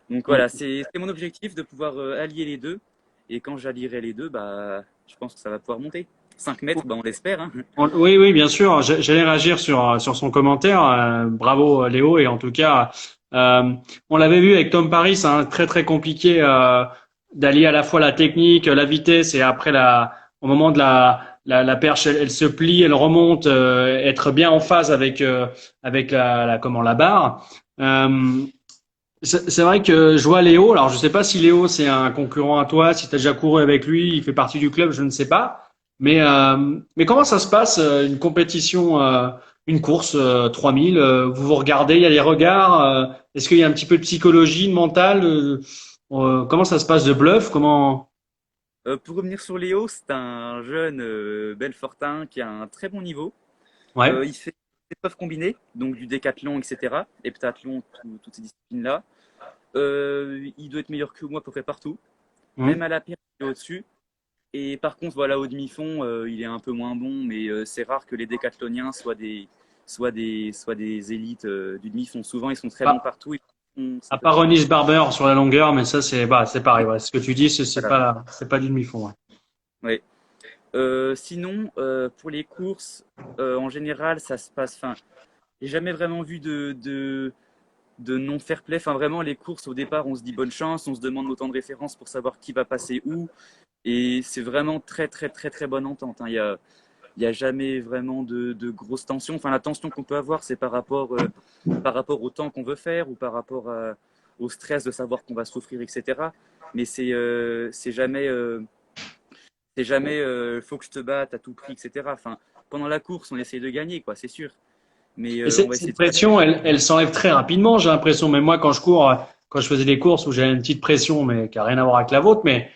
Donc voilà, c'est mon objectif de pouvoir allier les deux. Et quand j'allierai les deux, bah, je pense que ça va pouvoir monter. 5 mètres, bah, on l'espère, hein. Oui, oui, bien sûr. J'allais réagir sur son commentaire. Bravo, Léo. Et en tout cas, euh, on l'avait vu avec Tom Paris, hein, très très compliqué d'allier à la fois la technique, la vitesse et après au moment de la perche, elle se plie, elle remonte, être bien en phase avec la barre. Euh, c'est vrai que je vois Léo. Alors, je sais pas si Léo c'est un concurrent à toi, si tu as déjà couru avec lui, il fait partie du club, je ne sais pas. Mais comment ça se passe une compétition, une course 3000 vous vous regardez, il y a des regards. Est-ce qu'il y a un petit peu de psychologie, de mental comment ça se passe de bluff? Comment? Pour revenir sur Léo, c'est un jeune Belfortin qui a un très bon niveau. Ouais. Il fait des épreuves combinées, donc du décathlon, etc. Heptathlon, toutes ces disciplines-là. Il doit être meilleur que moi à peu près partout. Même Mhm. à la pierre, il est au-dessus. Et par contre, voilà, au demi-fond, il est un peu moins bon, mais c'est rare que les décathloniens soient des élites du demi-fond. Souvent, ils sont très bons Pas, partout. à C'est peu part près. Ronis Barber sur la longueur, mais ça c'est pareil. Ouais. Ce que tu dis, Voilà. c'est pas du demi-fond. Ouais. Ouais. Sinon, pour les courses, en général, ça se passe. Enfin, j'ai jamais vraiment vu de non fair play. Enfin, vraiment, les courses, au départ, on se dit bonne chance, on se demande nos temps de référence pour savoir qui va passer où. Et c'est vraiment très, très, très, très bonne entente, hein. Il y a jamais vraiment de grosses tensions. Enfin, la tension qu'on peut avoir, c'est par rapport au temps qu'on veut faire ou par rapport au stress de savoir qu'on va souffrir, etc. Mais c'est jamais faut que je te batte à tout prix, etc. Enfin, pendant la course, on essaye de gagner, quoi, c'est sûr. Mais Et on va essayer cette de faire. pression, elle s'enlève très rapidement, j'ai l'impression. Même moi, quand je cours, quand je faisais des courses où j'avais une petite pression, mais qui a rien à voir avec la vôtre, mais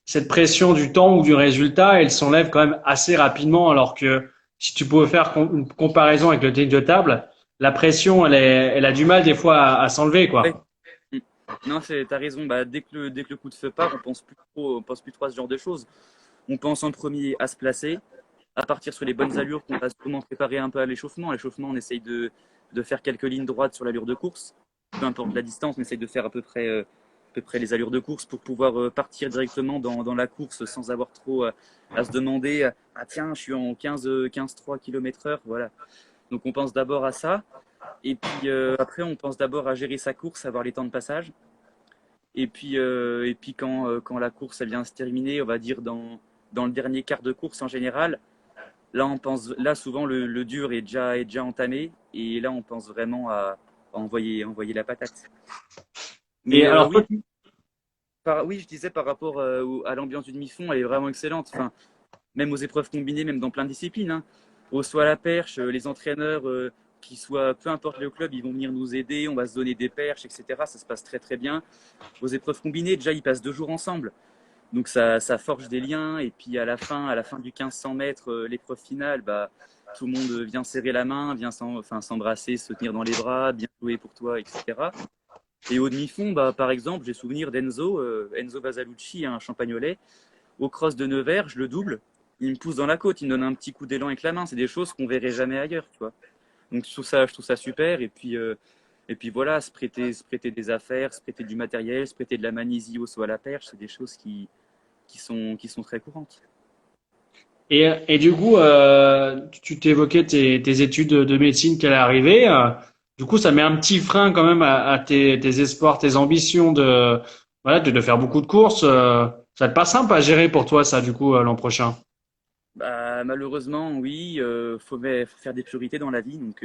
cette pression du temps ou du résultat, elle s'enlève quand même assez rapidement. Alors que si tu pouvais faire une comparaison avec le tennis de table, la pression, elle a du mal des fois à s'enlever, Ouais. quoi. Mm. Non, t'as raison. Bah, dès que le coup de feu part, on pense plus trop à ce genre de choses. On pense en premier à se placer, à partir sur les bonnes allures qu'on va sûrement préparer un peu à l'échauffement. À l'échauffement, on essaye de faire quelques lignes droites sur l'allure de course. Peu importe la distance, on essaye de faire à peu près les allures de course pour pouvoir partir directement dans la course sans avoir trop à se demander ah tiens, je suis en 15-3 km/h. Voilà. Donc on pense d'abord à ça. Et puis après, on pense d'abord à gérer sa course, avoir les temps de passage. Et puis quand la course elle vient se terminer, on va dire dans le dernier quart de course en général, là souvent le dur est déjà entamé et là on pense vraiment à envoyer la patate. Et Mais alors, toi, oui, oui, je disais par rapport à l'ambiance du demi-fond, elle est vraiment excellente. Enfin, même aux épreuves combinées, même dans plein de disciplines, hein. Au saut à la perche, les entraîneurs, qui soient, peu importe le club, ils vont venir nous aider, on va se donner des perches, etc. Ça se passe très très bien. Aux épreuves combinées, déjà, ils passent 2 jours ensemble. Donc ça forge des liens. Et puis à la fin du 1500 mètres, l'épreuve finale, bah, tout le monde vient serrer la main, vient s'embrasser, se tenir dans les bras, bien jouer pour toi, etc. Et au demi-fond, bah, par exemple, j'ai souvenir d'Enzo, Enzo Vasalucci, un champagnolais, au cross de Nevers, je le double, il me pousse dans la côte, il me donne un petit coup d'élan avec la main. C'est des choses qu'on verrait jamais ailleurs, tu vois. Donc je trouve ça super. Et puis voilà, se prêter des affaires, se prêter du matériel, se prêter de la magnésie au saut à la perche, c'est des choses qui sont très courantes. et du coup, tu t'évoquais tes études de médecine qui allaient arriver. Du coup, ça met un petit frein quand même à tes espoirs, tes ambitions voilà, de faire beaucoup de courses. Ça va être pas simple à gérer pour toi, ça, du coup, l'an prochain. Bah, malheureusement, oui, faut faire des priorités dans la vie. Donc,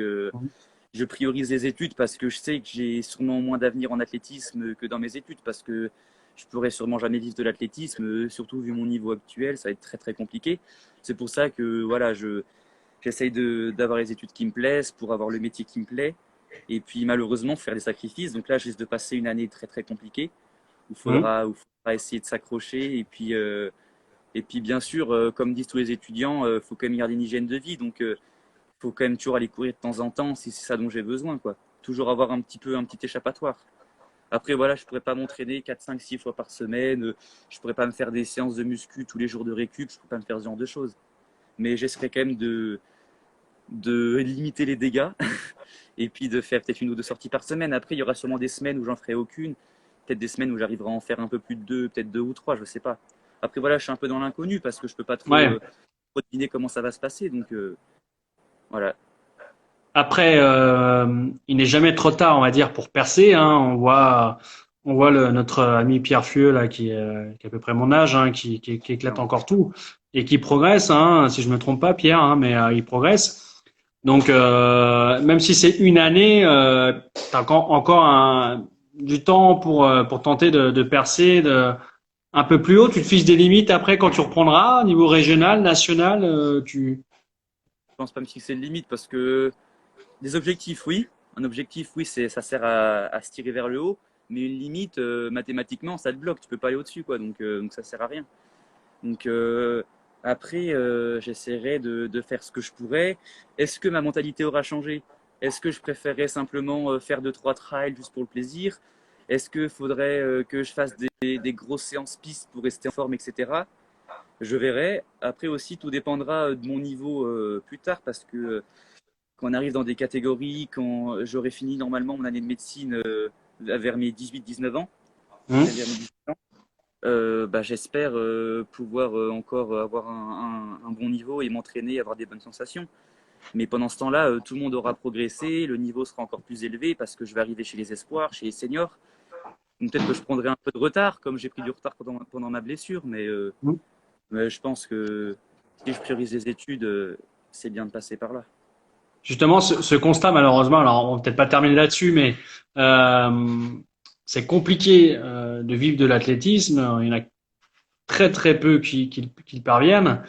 je priorise les études parce que je sais que j'ai sûrement moins d'avenir en athlétisme que dans mes études parce que je pourrais sûrement jamais vivre de l'athlétisme, surtout vu mon niveau actuel, ça va être très très compliqué. C'est pour ça que voilà, j'essaye d'avoir les études qui me plaisent pour avoir le métier qui me plaît. Et puis malheureusement, faire des sacrifices. Donc là, je risque de passer une année très très compliquée Mhm. où il faudra essayer de s'accrocher. Et puis bien sûr, comme disent tous les étudiants, il faut quand même garder une hygiène de vie. Donc faut quand même toujours aller courir de temps en temps si c'est ça dont j'ai besoin, quoi. Toujours avoir un petit échappatoire. Après, voilà, je pourrais pas m'entraîner 4, 5, 6 fois par semaine. Je pourrais pas me faire des séances de muscu tous les jours de récup. Je pourrais pas me faire ce genre de choses. Mais j'essaierai quand même de limiter les dégâts et puis de faire peut-être 1 ou 2 sorties par semaine. Après, il y aura sûrement des semaines où j'en ferai aucune. Peut-être des semaines où j'arriverai à en faire un peu plus de 2, peut-être 2 ou 3, je sais pas. Après, voilà, je suis un peu dans l'inconnu parce que je peux pas trop, Ouais. trop deviner comment ça va se passer. Donc, voilà. Après, il n'est jamais trop tard, on va dire, pour percer. Hein. On voit notre ami Pierre Fieux là, qui a à peu près mon âge, hein, qui éclate Non. encore tout et qui progresse. Hein, si je me trompe pas, Pierre, hein, mais il progresse. Donc, même si c'est une année, t'as encore du temps pour tenter de percer un peu plus haut. Tu te fixes des limites après quand tu reprendras au niveau régional, national. Je pense pas me fixer de limite parce que des objectifs, oui. Un objectif, oui, ça sert à se tirer vers le haut. Mais une limite, mathématiquement, ça te bloque. Tu peux pas aller au-dessus, quoi. Donc ça sert à rien. Donc après, j'essaierai de faire ce que je pourrais. Est-ce que ma mentalité aura changé? Est-ce que je préférerais simplement faire 2, 3 trails juste pour le plaisir? Est-ce qu'il faudrait que je fasse des grosses séances pistes pour rester en forme, etc. Je verrai. Après aussi, tout dépendra de mon niveau plus tard parce que quand on arrive dans des catégories, quand j'aurai fini normalement mon année de médecine vers mes 18-19 ans, Hmm. vers mes 18 ans, j'espère pouvoir encore avoir un bon niveau et m'entraîner, avoir des bonnes sensations. Mais pendant ce temps-là, tout le monde aura progressé, le niveau sera encore plus élevé parce que je vais arriver chez les espoirs, chez les seniors. Donc peut-être que je prendrai un peu de retard, comme j'ai pris du retard pendant ma blessure, mais je pense que si je priorise les études, c'est bien de passer par là. Justement, ce constat, malheureusement, alors on va peut-être pas terminer là-dessus, mais euh, c'est compliqué de vivre de l'athlétisme. Il y en a très très peu qui le parviennent.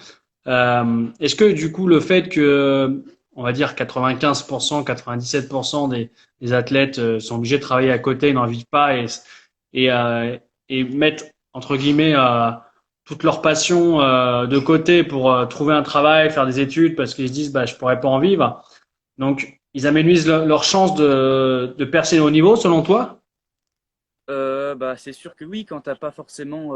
Est-ce que du coup le fait que, on va dire 95%, 97% des athlètes sont obligés de travailler à côté, n'en vivent pas et, euh, et mettent entre guillemets toute leur passion de côté pour trouver un travail, faire des études parce qu'ils se disent bah je pourrais pas en vivre. Donc ils aménuisent leur chance de percer au niveau selon toi? C'est sûr que oui, quand t'as pas forcément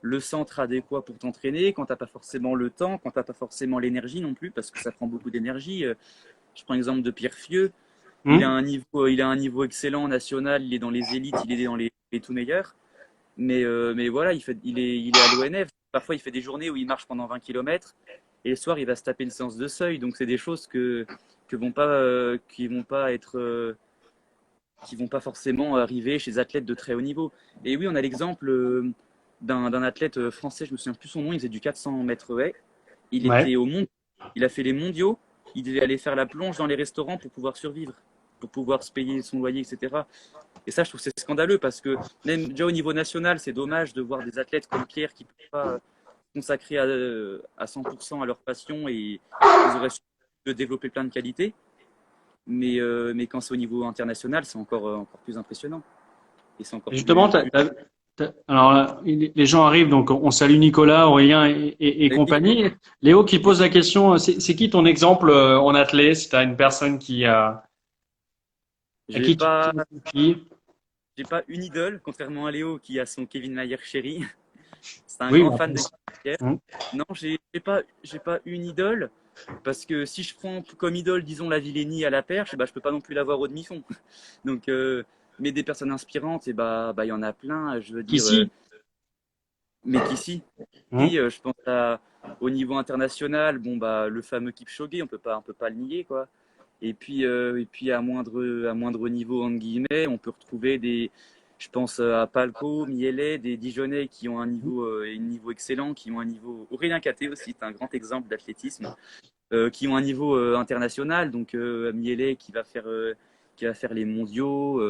le centre adéquat pour t'entraîner, quand t'as pas forcément le temps, quand t'as pas forcément l'énergie non plus, parce que ça prend beaucoup d'énergie. Je prends l'exemple de Pierre Fieux. Hmm. Il a un niveau excellent national, il est dans les élites, il est dans les tout meilleurs. Mais voilà, il est à l'ONF. Parfois, il fait des journées où il marche pendant 20 km et le soir, il va se taper une séance de seuil. Donc, c'est des choses qui vont pas forcément arriver chez des athlètes de très haut niveau. Et oui, on a l'exemple d'un athlète français, je me souviens plus son nom, il faisait du 400 mètres haies. Il Ouais. était au monde, il a fait les mondiaux, il devait aller faire la plonge dans les restaurants pour pouvoir survivre, pour pouvoir se payer son loyer, etc. Et ça, je trouve que c'est scandaleux parce que même déjà au niveau national, c'est dommage de voir des athlètes comme Pierre qui ne peuvent pas consacrer à 100% à leur passion et ils auraient su de développer plein de qualités. Mais quand c'est au niveau international, c'est encore plus impressionnant. Et c'est encore Justement, plus. alors là, les gens arrivent, donc on salue Nicolas, Aurélien et compagnie. Léo qui pose la question, c'est qui ton exemple en athlète, si tu as une personne à J'ai qui tu pas, te confies? j'ai pas une idole, contrairement à Léo qui a son Kevin Mayer chéri. C'est un Oui, grand bah, fan de Kevin hum. Mayer. Non, j'ai pas une idole. Parce que si je prends comme idole, disons, la Villénie à la perche, je peux pas non plus l'avoir au demi-fond. Donc, mais des personnes inspirantes, il y en a plein. Je veux dire, Ici, mais qu'ici, hum. je pense au niveau international, bon, le fameux Kipchoge, on peut pas le nier, quoi. Et puis à moindre niveau, entre guillemets, on peut retrouver je pense à Palko, Miele, des Dijonais qui ont un niveau excellent, qui ont un niveau, Aurélien Caté aussi, c'est un grand exemple d'athlétisme, qui ont un niveau international. Donc Miele qui va faire les mondiaux,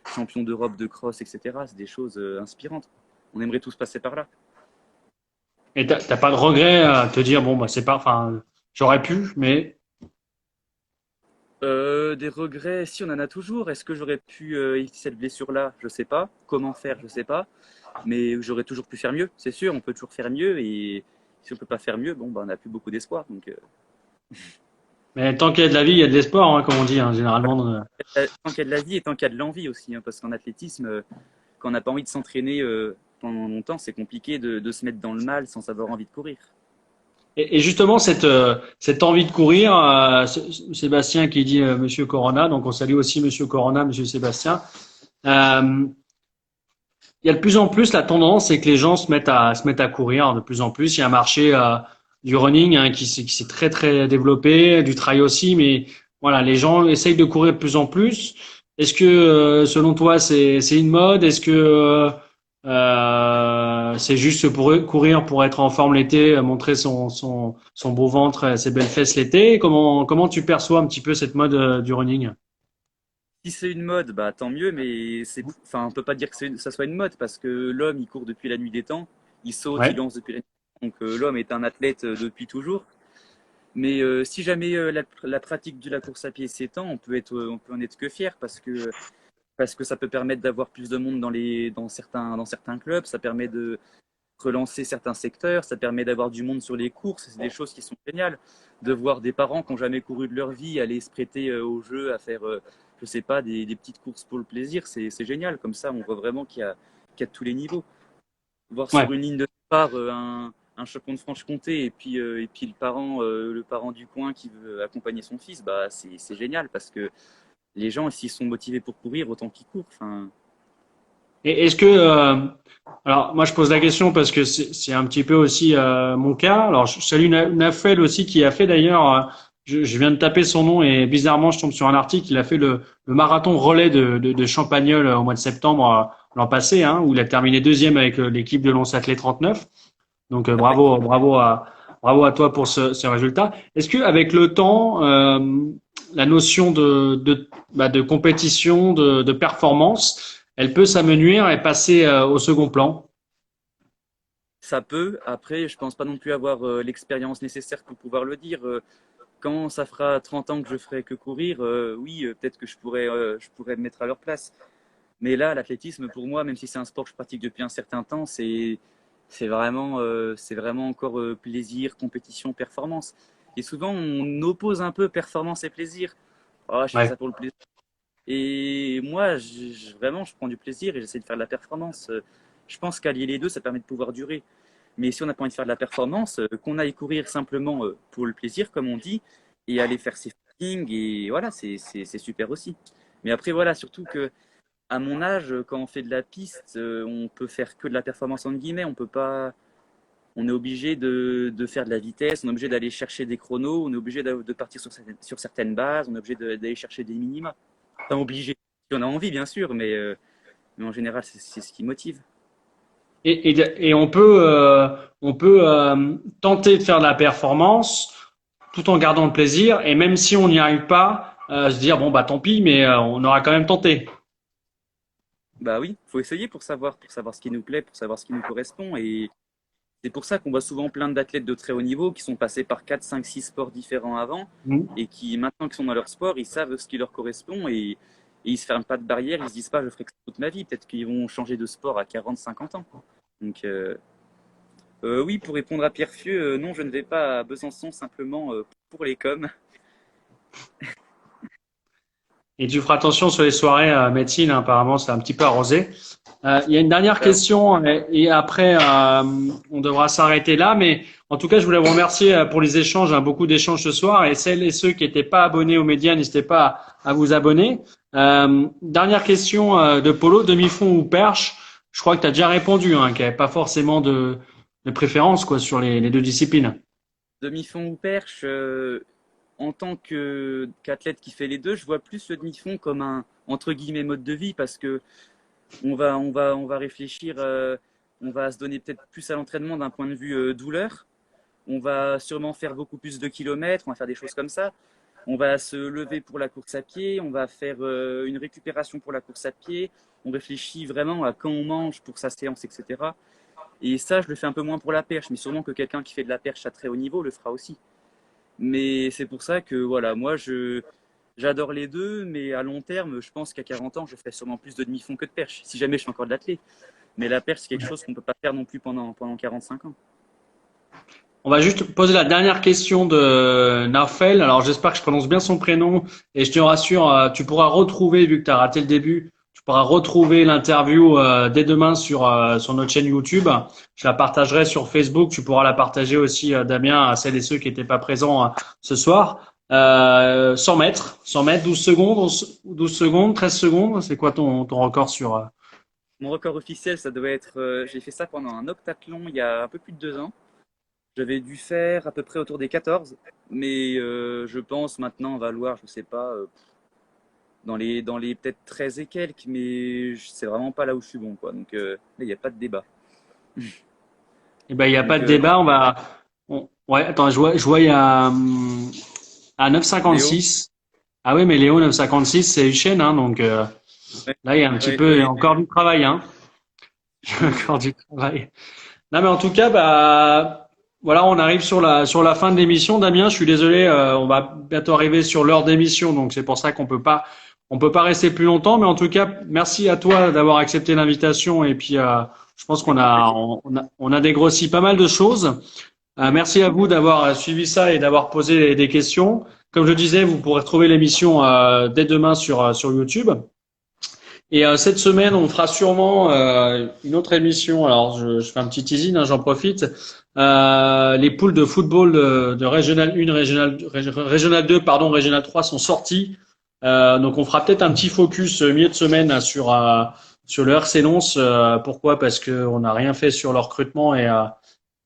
champion d'Europe de cross, etc. C'est des choses inspirantes. On aimerait tous passer par là. Et t'as pas de regret à te dire, bon, bah, c'est pas, enfin, j'aurais pu, mais Des regrets, si on en a toujours. Est-ce que j'aurais pu éviter cette blessure-là? Je sais pas. Comment faire? Je sais pas. Mais j'aurais toujours pu faire mieux, c'est sûr. On peut toujours faire mieux. Et si on peut pas faire mieux, bon, on n'a plus beaucoup d'espoir. Donc, Mais tant qu'il y a de la vie, il y a de l'espoir, hein, comme on dit, hein, généralement. Tant qu'il y a de la vie et tant qu'il y a de l'envie aussi, hein, parce qu'en athlétisme, quand on n'a pas envie de s'entraîner pendant longtemps, c'est compliqué de se mettre dans le mal sans avoir envie de courir. Et justement, cette envie de courir, Sébastien qui dit Monsieur Corona, donc on salue aussi Monsieur Corona, Monsieur Sébastien. Euh, il y a de plus en plus la tendance, c'est que les gens se mettent à courir de plus en plus. Il y a un marché du running hein, qui s'est très très développé, du trail aussi, mais voilà, les gens essayent de courir de plus en plus. Est-ce que selon toi c'est une mode? Est-ce que c'est juste pour courir pour être en forme l'été, montrer son beau ventre, ses belles fesses l'été? Comment tu perçois un petit peu cette mode du running? Si c'est une mode, bah tant mieux, mais enfin, on peut pas dire que ça soit une mode parce que l'homme, il court depuis la nuit des temps, il saute, il Ouais. lance depuis la nuit des temps. Donc l'homme est un athlète depuis toujours. Mais si jamais la pratique de la course à pied s'étend, on peut en être que fier parce que ça peut permettre d'avoir plus de monde dans certains clubs, ça permet de relancer certains secteurs, ça permet d'avoir du monde sur les courses, c'est des choses qui sont géniales. De voir des parents qui n'ont jamais couru de leur vie aller se prêter au jeu, à faire, je sais pas, des petites courses pour le plaisir, c'est génial. Comme ça, on voit vraiment qu'il y a tous les niveaux. Voir Ouais. sur une ligne de départ un champion de Franche-Comté et puis le parent du coin qui veut accompagner son fils, bah, c'est génial parce que les gens, s'ils sont motivés pour courir, autant qu'ils courent. Enfin, Et est-ce que, alors moi je pose la question parce que c'est un petit peu aussi mon cas. Alors je salue Nafel aussi qui a fait d'ailleurs, je viens de taper son nom et bizarrement je tombe sur un article. Il a fait le marathon relais de Champagnole au mois de septembre l'an passé, hein, où il a terminé deuxième avec l'équipe de Lons Athlé 39. Donc bravo à toi pour ce résultat. Est-ce que avec le temps, la notion de compétition, de performance, elle peut s'amenuire et passer au second plan? ça peut. Après, je pense pas non plus avoir l'expérience nécessaire pour pouvoir le dire. Quand ça fera 30 ans que je ferai que courir, oui, peut-être que je pourrais me mettre à leur place. Mais là, l'athlétisme, pour moi, même si c'est un sport que je pratique depuis un certain temps, c'est vraiment encore plaisir, compétition, performance. Et souvent, on oppose un peu performance et plaisir. Ah, je fais ça Ouais. pour le plaisir. Et moi, vraiment, je prends du plaisir et j'essaie de faire de la performance. Je pense qu'allier les deux, ça permet de pouvoir durer. Mais si on n'a pas envie de faire de la performance, qu'on aille courir simplement pour le plaisir, comme on dit, et aller faire ses footings, et voilà, c'est super aussi. Mais après, voilà, surtout que à mon âge, quand on fait de la piste, on peut faire que de la performance entre guillemets. On peut pas, on est obligé de faire de la vitesse, on est obligé d'aller chercher des chronos, on est obligé de partir sur certaines bases, on est obligé d'aller chercher des minima. Pas obligé, si on a envie bien sûr, mais en général c'est ce qui motive. Et on peut tenter de faire de la performance tout en gardant le plaisir. Et même si on n'y arrive pas, se dire bon bah tant pis, mais on aura quand même tenté. Bah oui, faut essayer pour savoir ce qui nous plaît, pour savoir ce qui nous correspond. Et c'est pour ça qu'on voit souvent plein d'athlètes de très haut niveau qui sont passés par 4 5 6 sports différents avant Mhm. et qui, maintenant qu'ils sont dans leur sport, ils savent ce qui leur correspond et ils se ferment pas de barrière, ils se disent pas je ferai que ça toute ma vie. Peut-être qu'ils vont changer de sport à 40 50 ans. Donc oui, pour répondre à Pierre Fieux, non, je ne vais pas à Besançon simplement pour les coms. Et tu feras attention sur les soirées médecine, hein, apparemment c'est un petit peu arrosé. Il y a une dernière Euh, question et après on devra s'arrêter là. Mais en tout cas, je voulais vous remercier pour les échanges, hein, beaucoup d'échanges ce soir. Et celles et ceux qui n'étaient pas abonnés aux médias, n'hésitez pas à vous abonner. Dernière question de Polo, demi-fond ou perche? Je crois que tu as déjà répondu, hein, qu'il n'y avait pas forcément de préférence quoi sur les deux disciplines. Demi-fond ou perche, en tant qu'athlète qui fait les deux, je vois plus le demi-fond comme un entre guillemets mode de vie parce que on va réfléchir, on va se donner peut-être plus à l'entraînement d'un point de vue douleur. On va sûrement faire beaucoup plus de kilomètres, on va faire des choses comme ça. On va se lever pour la course à pied, on va faire une récupération pour la course à pied. On réfléchit vraiment à quand on mange pour sa séance, etc. Et ça, je le fais un peu moins pour la perche, mais sûrement que quelqu'un qui fait de la perche à très haut niveau le fera aussi. Mais c'est pour ça que voilà, j'adore les deux, mais à long terme, je pense qu'à 40 ans, je ferai sûrement plus de demi-fond que de perche, si jamais je suis encore de l'athlète. Mais la perche, c'est quelque chose qu'on ne peut pas faire non plus pendant 45 ans. On va juste poser la dernière question de Narfel. Alors, j'espère que je prononce bien son prénom. Et je te rassure, tu pourras retrouver, vu que tu as raté le début, tu pourras retrouver l'interview dès demain sur notre chaîne YouTube. Je la partagerai sur Facebook. Tu pourras la partager aussi, Damien, à celles et ceux qui n'étaient pas présents ce soir. 100 mètres, 12 secondes, 12 secondes, 13 secondes. C'est quoi ton record sur… Mon record officiel, ça doit être. J'ai fait ça pendant un octathlon il y a un peu plus de 2 ans. J'avais dû faire à peu près autour des 14, mais je pense maintenant valoir, je sais pas, dans les peut-être 13 et quelques, mais c'est vraiment pas là où je suis bon, quoi. Donc là, il n'y a pas de débat. Eh ben, il n'y a pas de Donc, débat. Ouais, attends, je vois, il y a à Léo, 9,56. Ah oui, mais Léo 9,56, c'est Usain, hein, donc ouais, là, il y a un petit ouais, peu, il y a encore du travail, hein. Il y a encore du travail. Non, mais en tout cas, bah, voilà, on arrive sur la fin de l'émission. Damien, je suis désolé, on va bientôt arriver sur l'heure d'émission, donc c'est pour ça on peut pas rester plus longtemps. Mais en tout cas, merci à toi d'avoir accepté l'invitation. Et puis, je pense on a dégrossi pas mal de choses. Merci à vous d'avoir suivi ça et d'avoir posé des questions. Comme je disais, vous pourrez retrouver l'émission dès demain sur YouTube. Et cette semaine, on fera sûrement une autre émission. Alors, je fais un petit teasing, hein, j'en profite. Les poules de football de Régional 1, Régional 2, pardon, Régional 3 sont sorties. Donc, on fera peut-être un petit focus milieu de semaine hein, sur le RC Lens. Pourquoi? Parce que on n'a rien fait sur leur recrutement et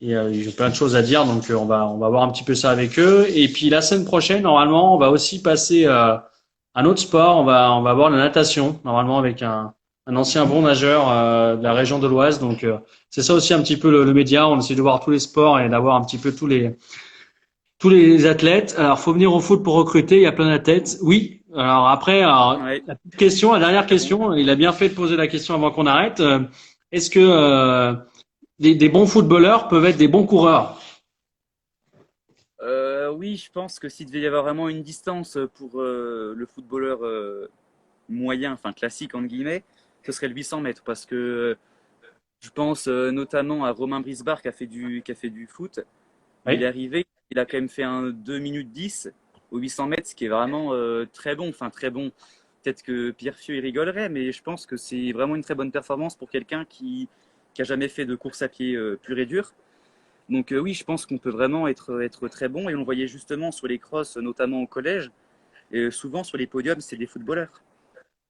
j'ai plein de choses à dire. Donc, on va voir un petit peu ça avec eux. Et puis, la semaine prochaine, normalement, on va aussi passer un autre sport, on va voir la natation, normalement avec un ancien bon nageur de la région de l'Oise. Donc c'est ça aussi un petit peu le média. On essaie de voir tous les sports et d'avoir un petit peu tous les athlètes. Alors faut venir au foot pour recruter. Il y a plein d'athlètes. Oui. Alors après, ouais, la petite question, la dernière très bon. question. Il a bien fait de poser la question avant qu'on arrête. Est-ce que des bons footballeurs peuvent être des bons coureurs? Oui, je pense que s'il devait y avoir vraiment une distance pour le footballeur moyen, enfin classique entre guillemets, ce serait le 800 mètres parce que je pense notamment à Romain Brisbard qui a fait du foot. Il Oui. est arrivé, il a quand même fait un 2 minutes 10 au 800 mètres, ce qui est vraiment très bon. Enfin, très bon. Peut-être que Pierre Fieux il rigolerait, mais je pense que c'est vraiment une très bonne performance pour quelqu'un qui a jamais fait de course à pied pure et dure. Donc oui, je pense qu'on peut vraiment être très bon. Et on le voyait justement sur les crosses, notamment au collège. Et souvent sur les podiums, c'est des footballeurs.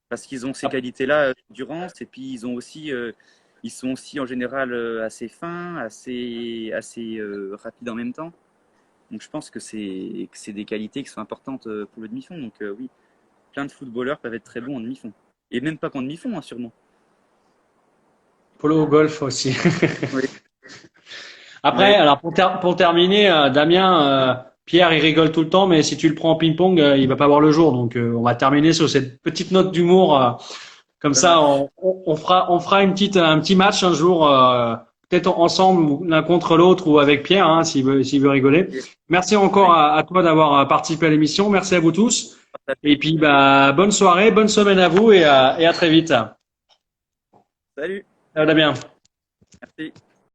Parce qu'ils ont ces qualités-là d'endurance et puis ils sont aussi en général assez fins, assez rapides en même temps. Donc je pense que c'est des qualités qui sont importantes pour le demi-fond. Donc oui, plein de footballeurs peuvent être très bons en demi-fond. Et même pas qu'en demi-fond, hein, sûrement. Polo au golf aussi. Oui, Après, ouais, alors pour terminer, Damien, Pierre, il rigole tout le temps, mais si tu le prends en ping-pong, il va pas voir le jour. Donc, on va terminer sur cette petite note d'humour. Comme ça ça, marche. on fera un petit match un jour, peut-être ensemble, ou l'un contre l'autre, ou avec Pierre, hein, s'il veut rigoler. Merci encore Oui. à toi d'avoir participé à l'émission. Merci à vous tous. Et puis, bah, bonne soirée, bonne semaine à vous et à très vite. Salut, Ciao, Damien. merci.